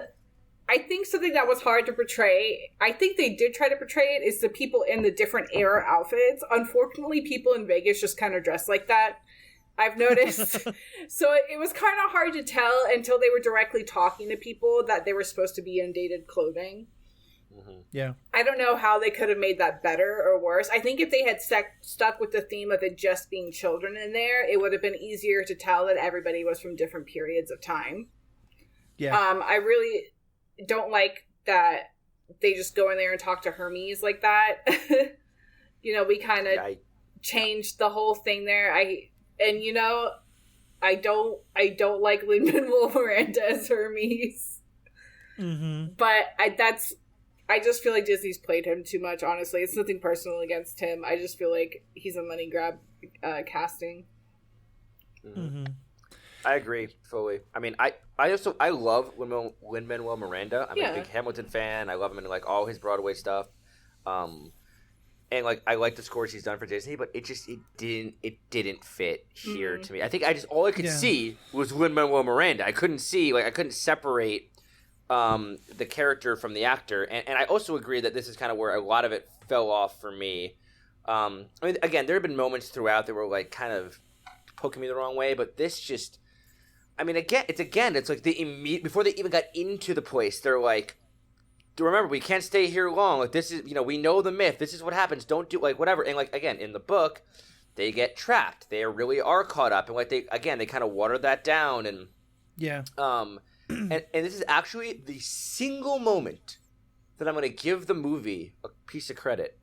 I think something that was hard to portray, I think they did try to portray it, is the people in the different era outfits. Unfortunately, people in Vegas just kind of dress like that. I've noticed. So it was kind of hard to tell until they were directly talking to people that they were supposed to be in dated clothing. Mm-hmm. Yeah. I don't know how they could have made that better or worse. I think if they had stuck with the theme of it just being children in there, it would have been easier to tell that everybody was from different periods of time. Yeah. I really don't like that they just go in there and talk to Hermes like that. You know, we kind of changed the whole thing there. And, you know, I don't like Lin-Manuel Miranda as Hermes. Mm-hmm. But I just feel like Disney's played him too much, honestly. It's nothing personal against him. I just feel like he's a money grab casting. Mm-hmm. I agree fully. I mean, I love Lin-Manuel Miranda. I'm a big Hamilton fan. I love him in like all his Broadway stuff. And like I like the scores he's done for Disney, but it didn't fit here to me. I think all I could see was Lin-Manuel Miranda. I couldn't separate the character from the actor, and I also agree that this is kind of where a lot of it fell off for me. I mean, again, there have been moments throughout that were like kind of poking me the wrong way, but this just, I mean, it's like before they even got into the place, they're like, remember, we can't stay here long. Like, this is, we know the myth. This is what happens. Don't do, like, whatever. And, like, again, in the book, they get trapped. They really are caught up. And, like, they kind of water that down. And, and this is actually the single moment that I'm going to give the movie a piece of credit.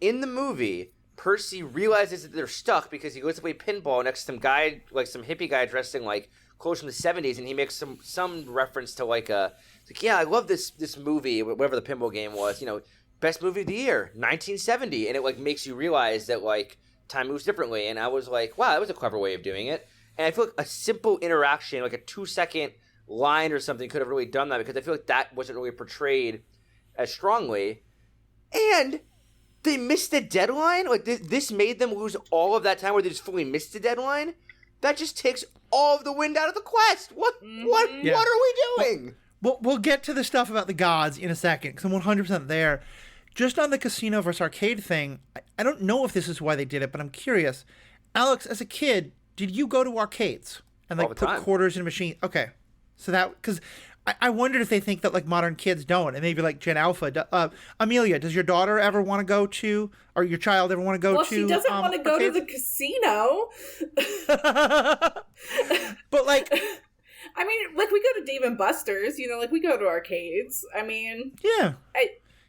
In the movie, Percy realizes that they're stuck because he goes to play pinball next to some guy, like, some hippie guy dressed in, like, clothes from the 70s. And he makes some reference to, like, like, yeah, I love this movie, whatever the pinball game was, best movie of the year, 1970. And it, like, makes you realize that, like, time moves differently. And I was like, wow, that was a clever way of doing it. And I feel like a simple interaction, like a 2-second line or something could have really done that, because I feel like that wasn't really portrayed as strongly. And they missed the deadline. Like, this made them lose all of that time where they just fully missed the deadline. That just takes all of the wind out of the quest. What are we doing? We'll get to the stuff about the gods in a second, because I'm 100% there. Just on the casino versus arcade thing, I don't know if this is why they did it, but I'm curious. Alex, as a kid, did you go to arcades and, like, put quarters in a machine? Okay. So that, because I wondered if they think that, like, modern kids don't, and maybe, like, Gen Alpha. Amelia, does your daughter ever want to go to, or your child ever want to go to Well, she doesn't want to go arcades? to the casino. But, like... I mean, like, we go to Dave & Buster's, like, we go to arcades. I mean... Yeah.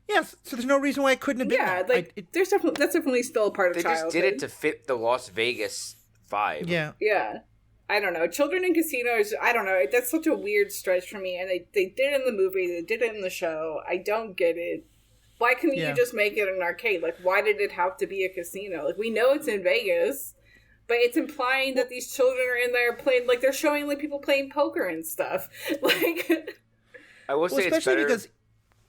Yes, so there's no reason why it couldn't have been that. like, that's definitely still a part of childhood. They just did it to fit the Las Vegas vibe. Yeah. Yeah. I don't know. Children in casinos, I don't know. That's such a weird stretch for me. And they did it in the movie. They did it in the show. I don't get it. Why couldn't you just make it an arcade? Like, why did it have to be a casino? Like, we know it's in Vegas, but it's implying that these children are in there playing, like, they're showing, like, people playing poker and stuff. Like, I will say it's better. Because,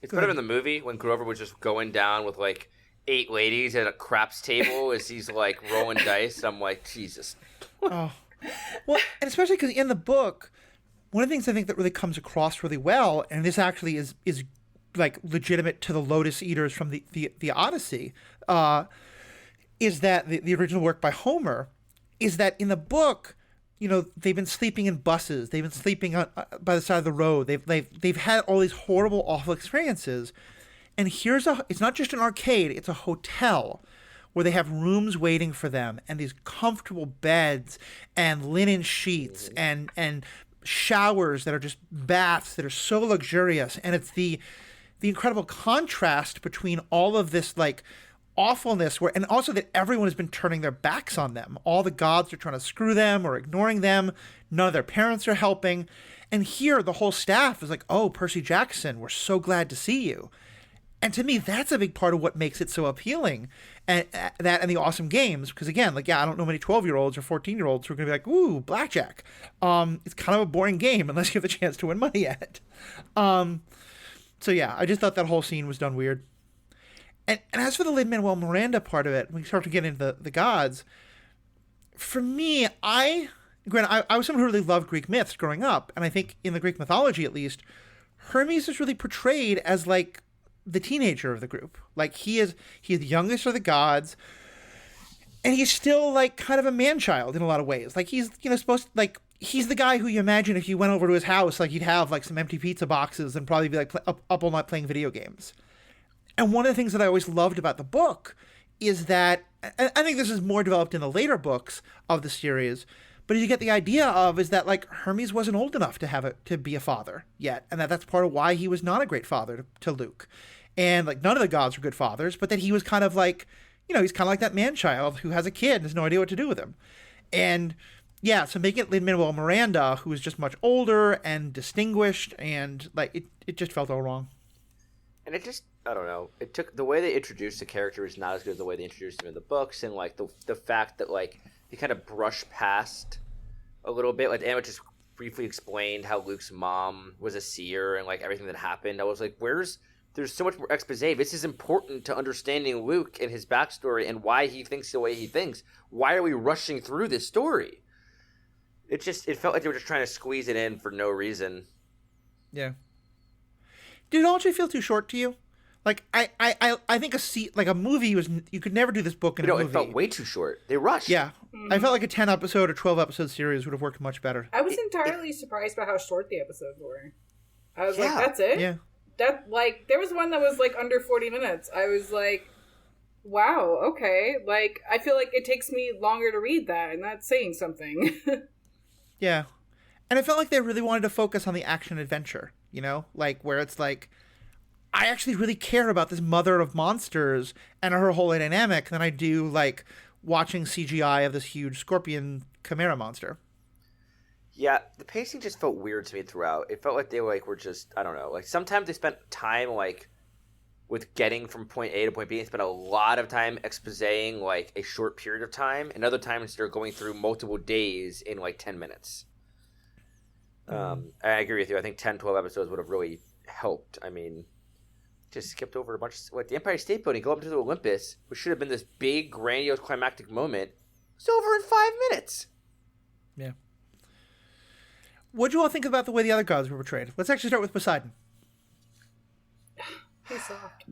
it's better in the movie when Grover was just going down with, like, 8 ladies at a craps table as he's, like, rolling dice. I'm like, Jesus. Oh. Well, and especially because in the book, one of the things I think that really comes across really well, and this actually is like legitimate to the Lotus Eaters from the Odyssey, is that the original work by Homer, is that in the book, they've been sleeping in buses, they've been sleeping by the side of the road, they've had all these horrible, awful experiences, and it's not just an arcade, it's a hotel where they have rooms waiting for them and these comfortable beds and linen sheets and showers that are just baths that are so luxurious. And it's the incredible contrast between all of this, like, awfulness, and also that everyone has been turning their backs on them. All the gods are trying to screw them or ignoring them. None of their parents are helping. And here the whole staff is like, oh, Percy Jackson, we're so glad to see you. And to me, that's a big part of what makes it so appealing, and that and the awesome games. Because again, like, I don't know many 12-year-olds or 14-year-olds who are going to be like, ooh, blackjack. It's kind of a boring game unless you have the chance to win money at it. So yeah, I just thought that whole scene was done weird. And as for the Lin-Manuel Miranda part of it, we start to get into the gods. For me, I was someone who really loved Greek myths growing up, and I think in the Greek mythology, at least, Hermes is really portrayed as, like, the teenager of the group. Like, he's the youngest of the gods, and he's still, like, kind of a man-child in a lot of ways. Like, he's supposed to, like, he's the guy who you imagine if you went over to his house, like, he'd have, like, some empty pizza boxes and probably be, like, up all night playing video games. And one of the things that I always loved about the book is that, and I think this is more developed in the later books of the series, but you get the idea of is that, like, Hermes wasn't old enough to be a father yet, and that's part of why he was not a great father to Luke. And, like, none of the gods were good fathers, but that he was kind of like, he's kind of like that man-child who has a kid and has no idea what to do with him. And, yeah, so making it Lin-Manuel Miranda, who is just much older and distinguished, and, like, it just felt all wrong. And it just, I don't know, the way they introduced the character is not as good as the way they introduced him in the books, and, like, the fact that, like, they kind of brush past a little bit. Like Emma just briefly explained how Luke's mom was a seer and like everything that happened. I was like, there's so much more expose. This is important to understanding Luke and his backstory and why he thinks the way he thinks. Why are we rushing through this story? It felt like they were just trying to squeeze it in for no reason. Yeah. Did it actually feel too short to you? Like I think a movie was, you could never do this book in a movie. It felt way too short. They rushed. Yeah. I felt like a 10 episode or 12 episode series would have worked much better. I was entirely surprised by how short the episodes were. I was like, that's it? Yeah. That, like, there was one that was like under 40 minutes. I was like, wow, okay. Like, I feel like it takes me longer to read that, and that's saying something. Yeah. And I felt like they really wanted to focus on the action adventure, you know? Like, where it's like, I actually really care about this mother of monsters and her whole dynamic than I do, like, watching CGI of this huge scorpion chimera monster. Yeah, the pacing just felt weird to me throughout. It felt like they were just, I don't know. Like, sometimes they spent time, like, with getting from point A to point B. They spent a lot of time exposéing, like, a short period of time. And other times they're going through multiple days in, like, 10 minutes. I agree with you. I think 10, 12 episodes would have really helped. I mean, just skipped over a bunch of, like, the Empire State Building, go up to the Olympus, which should have been this big, grandiose, climactic moment. It's over in 5 minutes. Yeah. What do you all think about the way the other gods were portrayed? Let's actually start with Poseidon. Too soft.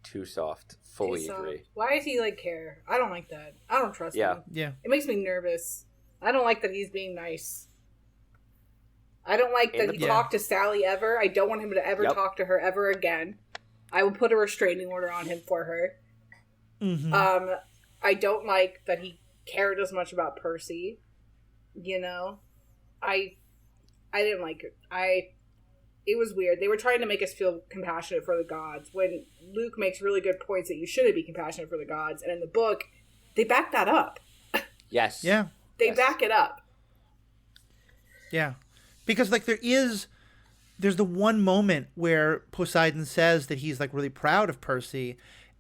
Too soft. Fully agree. Why does he, like, care? I don't like that. I don't trust him. Yeah. It makes me nervous. I don't like that he's being nice. I don't like that he talked to Sally ever. I don't want him to ever talk to her ever again. I will put a restraining order on him for her. Mm-hmm. I don't like that he cared as much about Percy. You know? I didn't like it. It was weird. They were trying to make us feel compassionate for the gods when Luke makes really good points that you shouldn't be compassionate for the gods. And in the book, they back that up. Yes. Yeah. They back it up. Yeah. Because, like, there's the one moment where Poseidon says that he's, like, really proud of Percy,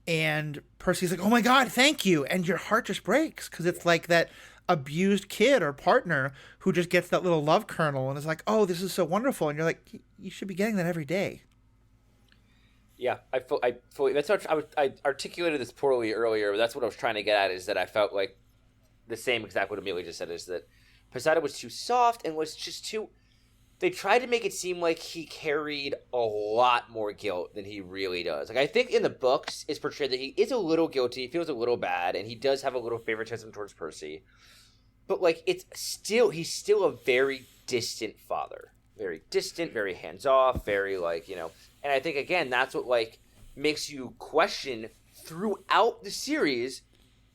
and Percy's like, oh my God, thank you. And your heart just breaks because it's like that abused kid or partner who just gets that little love kernel and is like, oh, this is so wonderful. And you're like, you should be getting that every day. Yeah, I fully. That's what I articulated this poorly earlier, but that's what I was trying to get at, is that I felt like the same exact what Amelia just said, is that Poseidon was too soft and was just too. They tried to make it seem like he carried a lot more guilt than he really does. Like, I think in the books it's portrayed that he is a little guilty, he feels a little bad, and he does have a little favoritism towards Percy. But, like, he's still a very distant father. Very distant, very hands-off, very, like, you know. And I think, again, that's what, like, makes you question throughout the series,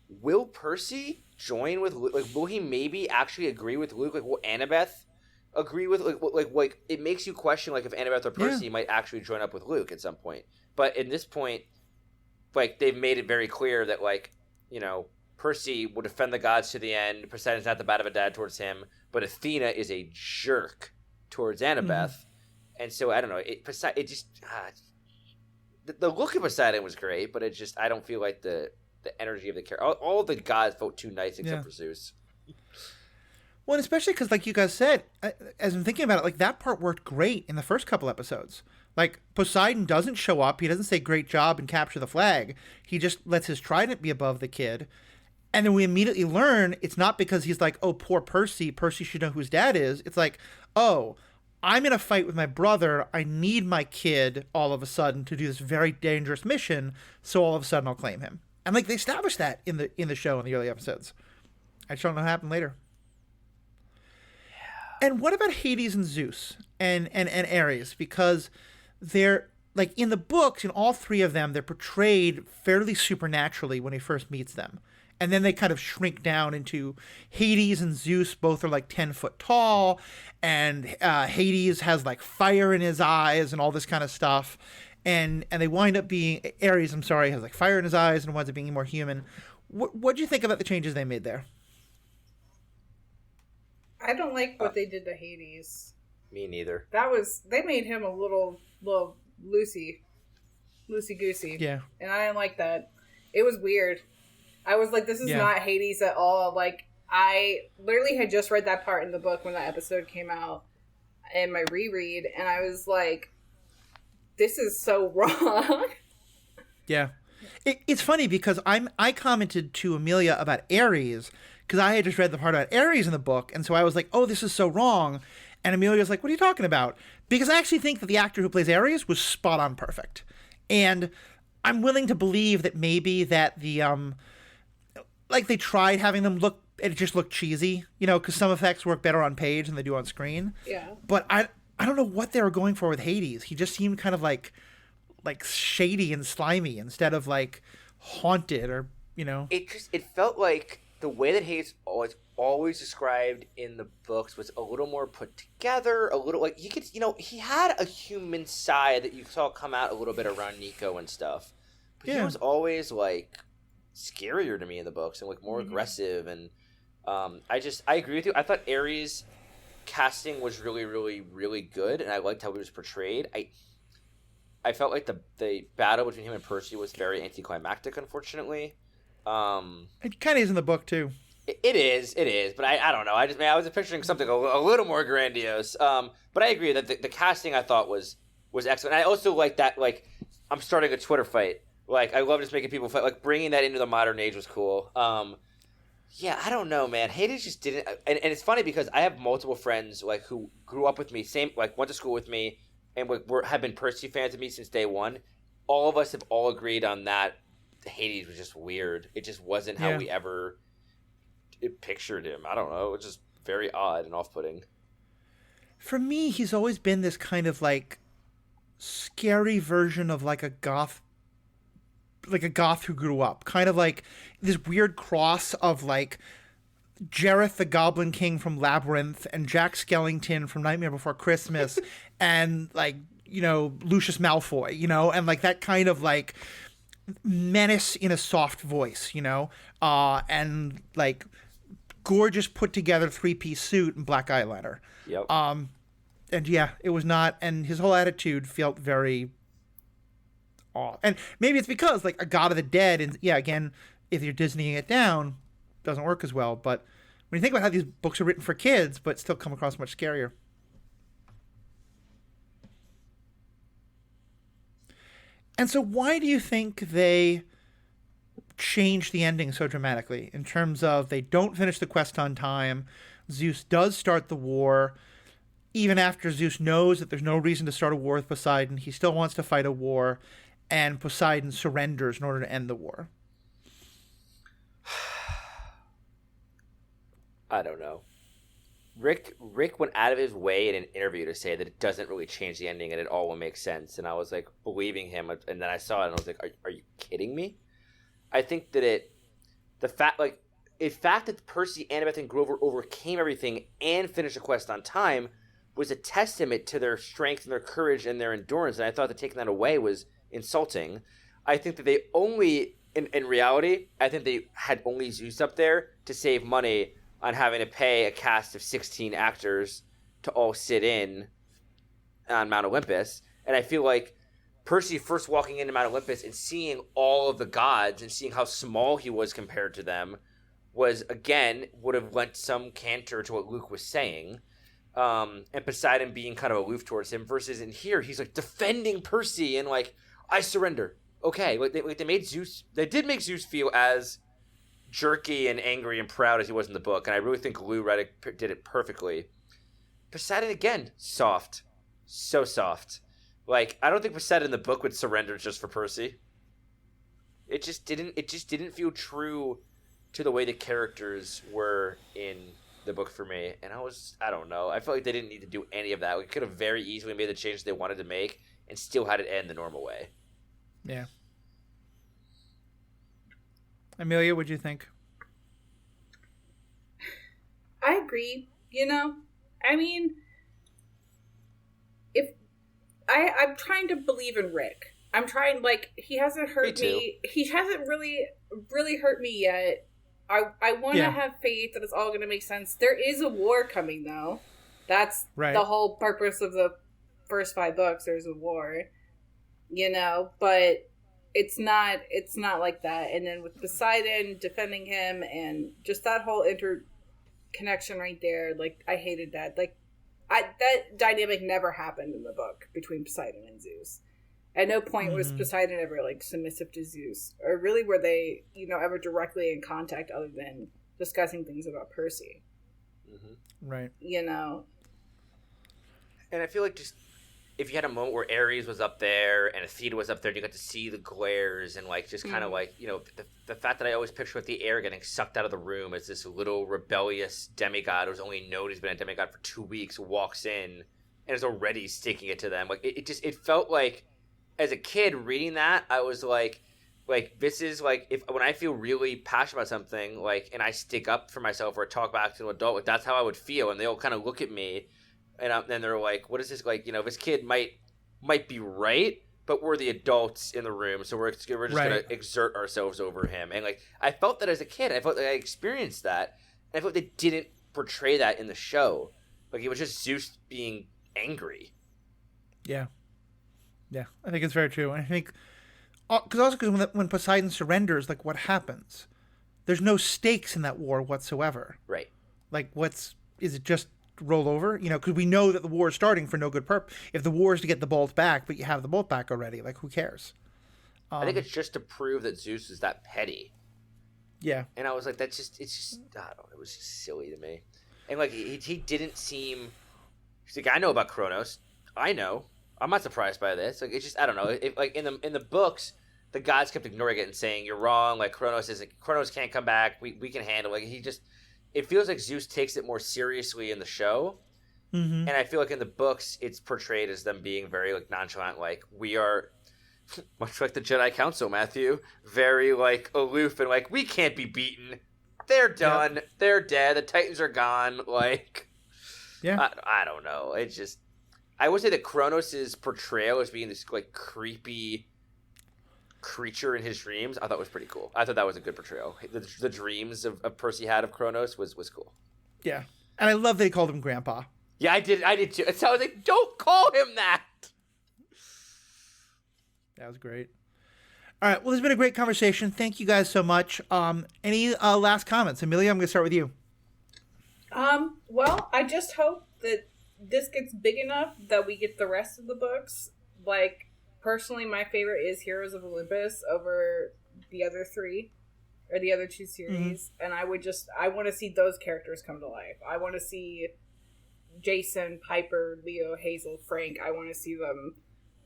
will Percy join with Luke? Like, will he maybe actually agree with Luke? Like, will Annabeth agree with, like it makes you question, like, if Annabeth or Percy might actually join up with Luke at some point. But in this point, like, they've made it very clear that, like, you know, Percy will defend the gods to the end. Poseidon's not that bad of a dad towards him, but Athena is a jerk towards Annabeth. And so, I don't know, it just the look of Poseidon was great, but it just, I don't feel like the energy of the character, all the gods felt too nice except for Zeus. Well, and especially because, like you guys said, as I'm thinking about it, like, that part worked great in the first couple episodes. Like, Poseidon doesn't show up. He doesn't say great job and capture the flag. He just lets his trident be above the kid. And then we immediately learn it's not because he's like, oh, poor Percy. Percy should know who his dad is. It's like, oh, I'm in a fight with my brother. I need my kid all of a sudden to do this very dangerous mission. So all of a sudden I'll claim him. And, like, they established that in the show in the early episodes. I just don't know what happened later. And what about Hades and Zeus and Ares? Because they're, like, in the books, in all three of them, they're portrayed fairly supernaturally when he first meets them. And then they kind of shrink down into Hades and Zeus both are, like, 10 foot tall. And Hades has, like, fire in his eyes and all this kind of stuff. And they wind up being, Ares, I'm sorry, has, like, fire in his eyes and winds up being more human. What do you think about the changes they made there? I don't like what they did to Hades. Me neither. They made him a little loosey-goosey. Yeah. And I didn't like that. It was weird. I was like, this is not Hades at all. Like, I literally had just read that part in the book when that episode came out in my reread, and I was like, this is so wrong. Yeah. It's funny because I commented to Amelia about Ares because I had just read the part about Ares in the book, and so I was like, oh, this is so wrong. And Amelia was like, what are you talking about? Because I actually think that the actor who plays Ares was spot on perfect. And I'm willing to believe that maybe that the, like they tried having them look, it just looked cheesy, you know, because some effects work better on page than they do on screen. Yeah. But I don't know what they were going for with Hades. He just seemed kind of like shady and slimy instead of like haunted or, you know. It felt like the way that Hades was always described in the books was a little more put together, a little like he had a human side that you saw come out a little bit around Nico and stuff. But he was always like scarier to me in the books and like more aggressive, and I agree with you. I thought Ares' casting was really, really, really good, and I liked how he was portrayed. I felt like the battle between him and Percy was very anticlimactic, unfortunately. It kind of is in the book too. It is, but I don't know. I was picturing something a little more grandiose. But I agree that the casting I thought was excellent. And I also like that. Like, I'm starting a Twitter fight. Like, I love just making people fight. Like, bringing that into the modern age was cool. Yeah, I don't know, man. Hades just didn't. And it's funny because I have multiple friends like who grew up with me, went to school with me, and have been Percy fans of me since day one. All of us have all agreed on that. Hades was just weird. It just wasn't how we ever pictured him. I don't know. It was just very odd and off-putting. For me, he's always been this kind of like scary version of like a goth who grew up. Kind of like this weird cross of like Jareth the Goblin King from Labyrinth and Jack Skellington from Nightmare Before Christmas and like, you know, Lucius Malfoy, you know, and like that kind of like menace in a soft voice, you know, and like gorgeous put together 3-piece suit and black eyeliner. Yep. And yeah, it was not, and his whole attitude felt very off. And maybe it's because like a God of the Dead, and yeah, again, if you're Disneying it down, doesn't work as well. But when you think about how these books are written for kids, but still come across much scarier. And so why do you think they change the ending so dramatically in terms of they don't finish the quest on time, Zeus does start the war, even after Zeus knows that there's no reason to start a war with Poseidon, he still wants to fight a war, and Poseidon surrenders in order to end the war? I don't know. Rick went out of his way in an interview to say that it doesn't really change the ending and it all will make sense. And I was like believing him. And then I saw it and I was like, are you kidding me? I think that the fact that Percy, Annabeth, and Grover overcame everything and finished the quest on time was a testament to their strength and their courage and their endurance. And I thought that taking that away was insulting. I think that they only, in reality, I think they had only Zeus up there to save money on having to pay a cast of 16 actors to all sit in on Mount Olympus. And I feel like Percy first walking into Mount Olympus and seeing all of the gods and seeing how small he was compared to them was, again, would have lent some canter to what Luke was saying. And Poseidon being kind of aloof towards him versus in here, he's like defending Percy and like, I surrender. Okay. Like they did make Zeus feel as jerky and angry and proud as he was in the book, and I really think Lou Reddick did it perfectly. Poseidon, again, soft. So soft. Like, I don't think Poseidon in the book would surrender just for Percy. It just didn't feel true to the way the characters were in the book for me, and I don't know. I felt like they didn't need to do any of that. We could have very easily made the changes they wanted to make and still had it end the normal way. Yeah. Amelia, what'd you think? I agree. You know, I mean, if I'm trying to believe in Rick. I'm trying, like, he hasn't hurt me. He hasn't really hurt me yet. I want to have faith that it's all going to make sense. There is a war coming, though. That's the whole purpose of the first 5 books. There's a war, you know, but it's not like that. And then with Poseidon defending him and just that whole connection right there. Like, I hated that. Like, that dynamic never happened in the book between Poseidon and Zeus. At no point was Poseidon ever, like, submissive to Zeus. Or really were they, ever directly in contact other than discussing things about Percy. Right. And I feel like just if you had a moment where Ares was up there and Athena was up there and you got to see the glares and like just kind of like, the fact that I always picture with the air getting sucked out of the room as this little rebellious demigod who's only known he's been a demigod for 2 weeks walks in and is already sticking it to them. Like it felt like as a kid reading that, I was like this is like when I feel really passionate about something, like, and I stick up for myself or talk back to an adult, like that's how I would feel. And they all kind of look at me and then they're like, what is this? Like, this kid might be right, but we're the adults in the room. So we're just going to exert ourselves over him. And like, I felt that as a kid, I felt like I experienced that. And I felt they didn't portray that in the show. Like it was just Zeus being angry. Yeah. Yeah. I think it's very true. And I think, because when Poseidon surrenders, like, what happens? There's no stakes in that war whatsoever. Right. Like, is it just roll over? Because we know that the war is starting for no good purpose. If the war is to get the bolt back, but you have the bolt back already, like, who cares? I think it's just to prove that Zeus is that petty. Yeah. And I was like, it's just, I don't know, it was just silly to me. And, like, he didn't seem, he's like, I know about Kronos. I know. I'm not surprised by this. Like, it's just, I don't know. Like, in the books, the gods kept ignoring it and saying, you're wrong, like, Kronos can't come back, we can handle it. Like, it feels like Zeus takes it more seriously in the show. And I feel like in the books, it's portrayed as them being very, like, nonchalant, like, we are, much like the Jedi Council, Matthew, very, like, aloof and, like, we can't be beaten. They're done. Yep. They're dead. The Titans are gone. Like, I don't know. It's just, I would say that Kronos' portrayal as being this, like, creepy creature in his dreams, I thought was pretty cool. I thought that was a good portrayal. The dreams of Percy had of Kronos was cool. Yeah. And I love that he called him Grandpa. Yeah, I did too. So I was like, don't call him that. That was great. All right. Well, it's been a great conversation. Thank you guys so much. Any last comments? Amelia, I'm going to start with you. Well, I just hope that this gets big enough that we get the rest of the books. Like, personally, my favorite is Heroes of Olympus over the other three, or the other two series. And I want to see those characters come to life. I want to see Jason, Piper, Leo, Hazel, Frank. I want to see them,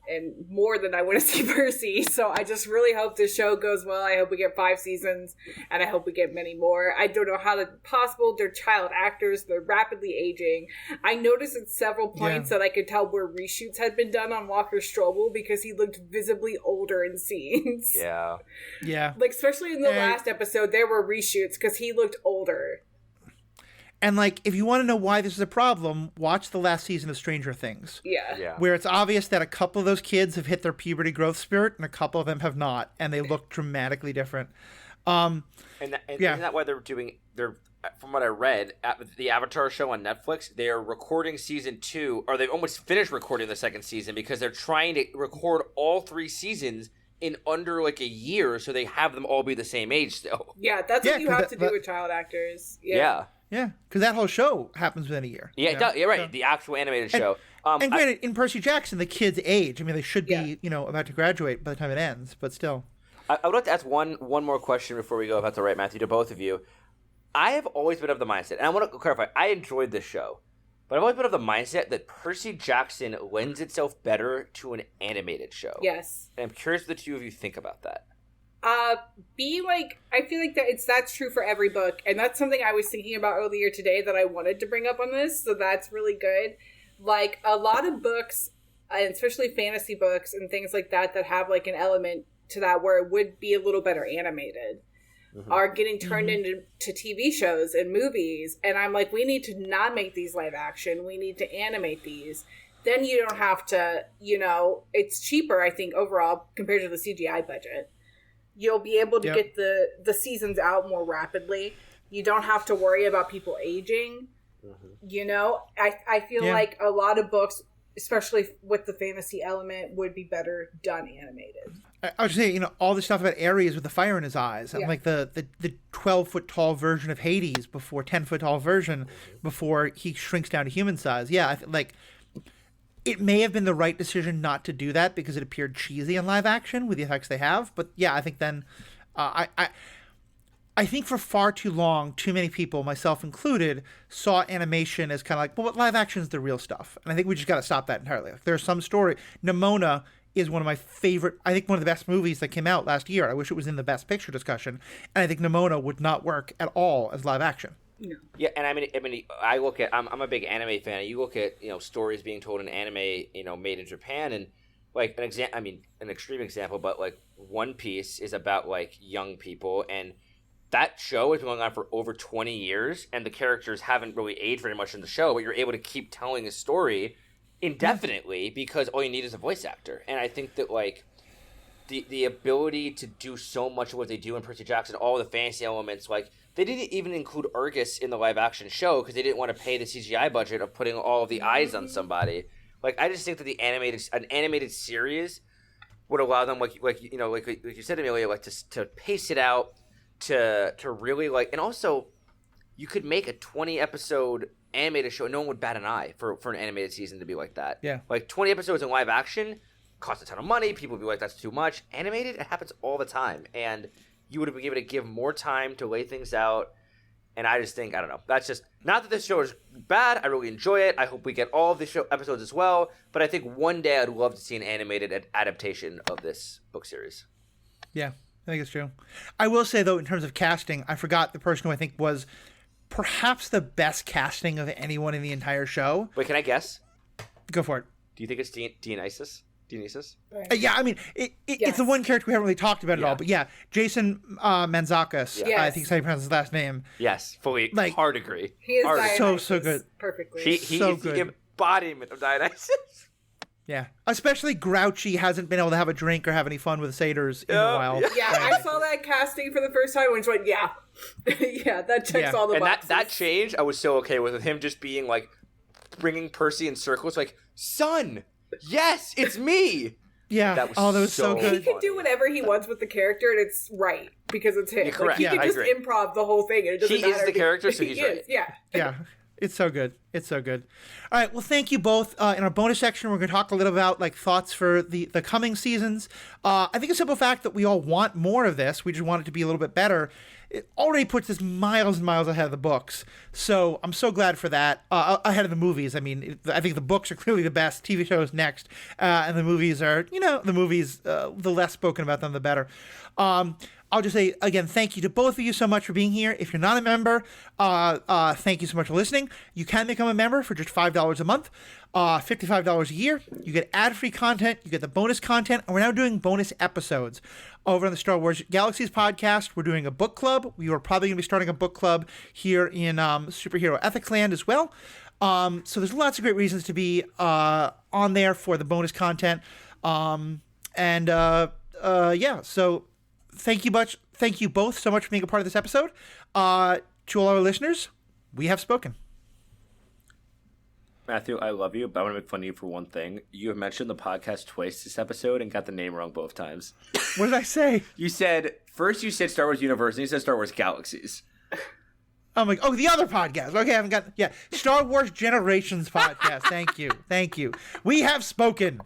and more than I want to see Percy. So I just really hope this show goes well. I hope we get 5 seasons, and I hope we get many more. I don't know how that's possible. They're child actors. They're rapidly aging. I noticed at several points that I could tell where reshoots had been done on Walker Strobel because he looked visibly older in scenes. Yeah. Yeah. Like, especially in the last episode, there were reshoots because he looked older. And, like, if you want to know why this is a problem, watch the last season of Stranger Things. Yeah. Where it's obvious that a couple of those kids have hit their puberty growth spurt and a couple of them have not. And they look dramatically different. Isn't that why they're from what I read, the Avatar show on Netflix, they're recording season 2, or they've almost finished recording the second season because they're trying to record all 3 seasons in under, like, a year so they have them all be the same age still. Yeah, that's what you have to do with child actors. Yeah, because that whole show happens within a year. Yeah, it does. You're right. So, the actual animated show. And granted, in Percy Jackson, the kids age. I mean, they should be, about to graduate by the time it ends, but still. I would like to ask one more question before we go, if that's all right, Matthew, to both of you. I have always been of the mindset, and I want to clarify, I enjoyed this show, but I've always been of the mindset that Percy Jackson lends itself better to an animated show. Yes. And I'm curious what the two of you think about that. I feel like that's true for every book, and that's something I was thinking about earlier today that I wanted to bring up on this, so that's really good. Like, a lot of books, and especially fantasy books and things like that have, like, an element to that where it would be a little better animated, are getting turned into TV shows and movies, and I'm like, we need to not make these live action, we need to animate these. Then you don't have to, it's cheaper, I think, overall, compared to the CGI budget. You'll be able to get the seasons out more rapidly. You don't have to worry about people aging. I feel like a lot of books, especially with the fantasy element, would be better done animated. I was saying, all the stuff about Ares with the fire in his eyes, and like the 12-foot tall version of Hades before 10-foot tall version before he shrinks down to human size. Yeah, it may have been the right decision not to do that because it appeared cheesy in live action with the effects they have. But yeah, I think then I think for far too long, too many people, myself included, saw animation as kind of like, well, live action is the real stuff. And I think we just got to stop that entirely. Like, there's some story. Nimona is one of my favorite, I think one of the best movies that came out last year. I wish it was in the Best Picture discussion. And I think Nimona would not work at all as live action. No. Yeah, and I mean, I look at, I'm a big anime fan. You look at, stories being told in anime, made in Japan, and like an extreme example, but like One Piece is about like young people, and that show has been going on for over 20 years, and the characters haven't really aged very much in the show, but you're able to keep telling a story indefinitely because all you need is a voice actor. And I think that like the ability to do so much of what they do in Percy Jackson, all the fantasy elements, like they didn't even include Argus in the live action show because they didn't want to pay the CGI budget of putting all of the eyes on somebody. Like I just think that an animated series would allow them like you said, Amelia, like to pace it out, to really like, and also you could make a 20 episode animated show. No one would bat an eye for an animated season to be like that. Yeah, like 20 episodes in live action cost a ton of money. People would be like, that's too much. Animated, it happens all the time, and you would have been able to give more time to lay things out. And I just think, I don't know, that's just, not that this show is bad. I really enjoy it. I hope we get all of the show episodes as well. But I think one day I'd love to see an animated adaptation of this book series. Yeah, I think it's true. I will say, though, in terms of casting, I forgot the person who I think was perhaps the best casting of anyone in the entire show. Wait, can I guess? Go for it. Do you think it's Dionysus? Yeah, I mean, it's the one character we haven't really talked about at all. But yeah, Jason Mantzoukas, I think is how you pronounce his last name. Yes, fully, hard agree. He is Dionysus so good. Perfectly. He is the embodiment of Dionysus. Yeah, especially grouchy, hasn't been able to have a drink or have any fun with satyrs in a while. Yeah, I saw that casting for the first time and just went, yeah, that checks all the boxes. And that change, I was so okay with him just being like, bringing Percy in circles, like, son, yes, it's me. Yeah, that was so good. He can do whatever he wants with the character, and it's right because it's him. Yeah, correct. Like, he can just improv the whole thing, and it doesn't matter. He is the character, so he's right. Yeah. It's so good. It's so good. All right. Well, thank you both. In our bonus section, we're going to talk a little about like thoughts for the coming seasons. I think a simple fact that we all want more of this. We just want it to be a little bit better. It already puts us miles and miles ahead of the books. So I'm so glad for that. Ahead of the movies. I mean, I think the books are clearly the best. TV shows next. And the movies are, the less spoken about them, the better. I'll just say, again, thank you to both of you so much for being here. If you're not a member, thank you so much for listening. You can become a member for just $5 a month, $55 a year. You get ad-free content. You get the bonus content. And we're now doing bonus episodes over on the Star Wars Galaxies podcast. We're doing a book club. We are probably going to be starting a book club here in Superhero Ethics Land as well. So there's lots of great reasons to be on there for the bonus content. So thank you both so much for being a part of this episode. To all our listeners, we have spoken. Matthew, I love you, but I want to make fun of you for one thing. You have mentioned the podcast twice this episode and got the name wrong both times. What did I say? You said Star Wars Universe, and you said Star Wars Galaxies. I'm like, the other podcast. Okay, I haven't got, Star Wars Generations podcast. Thank you. We have spoken.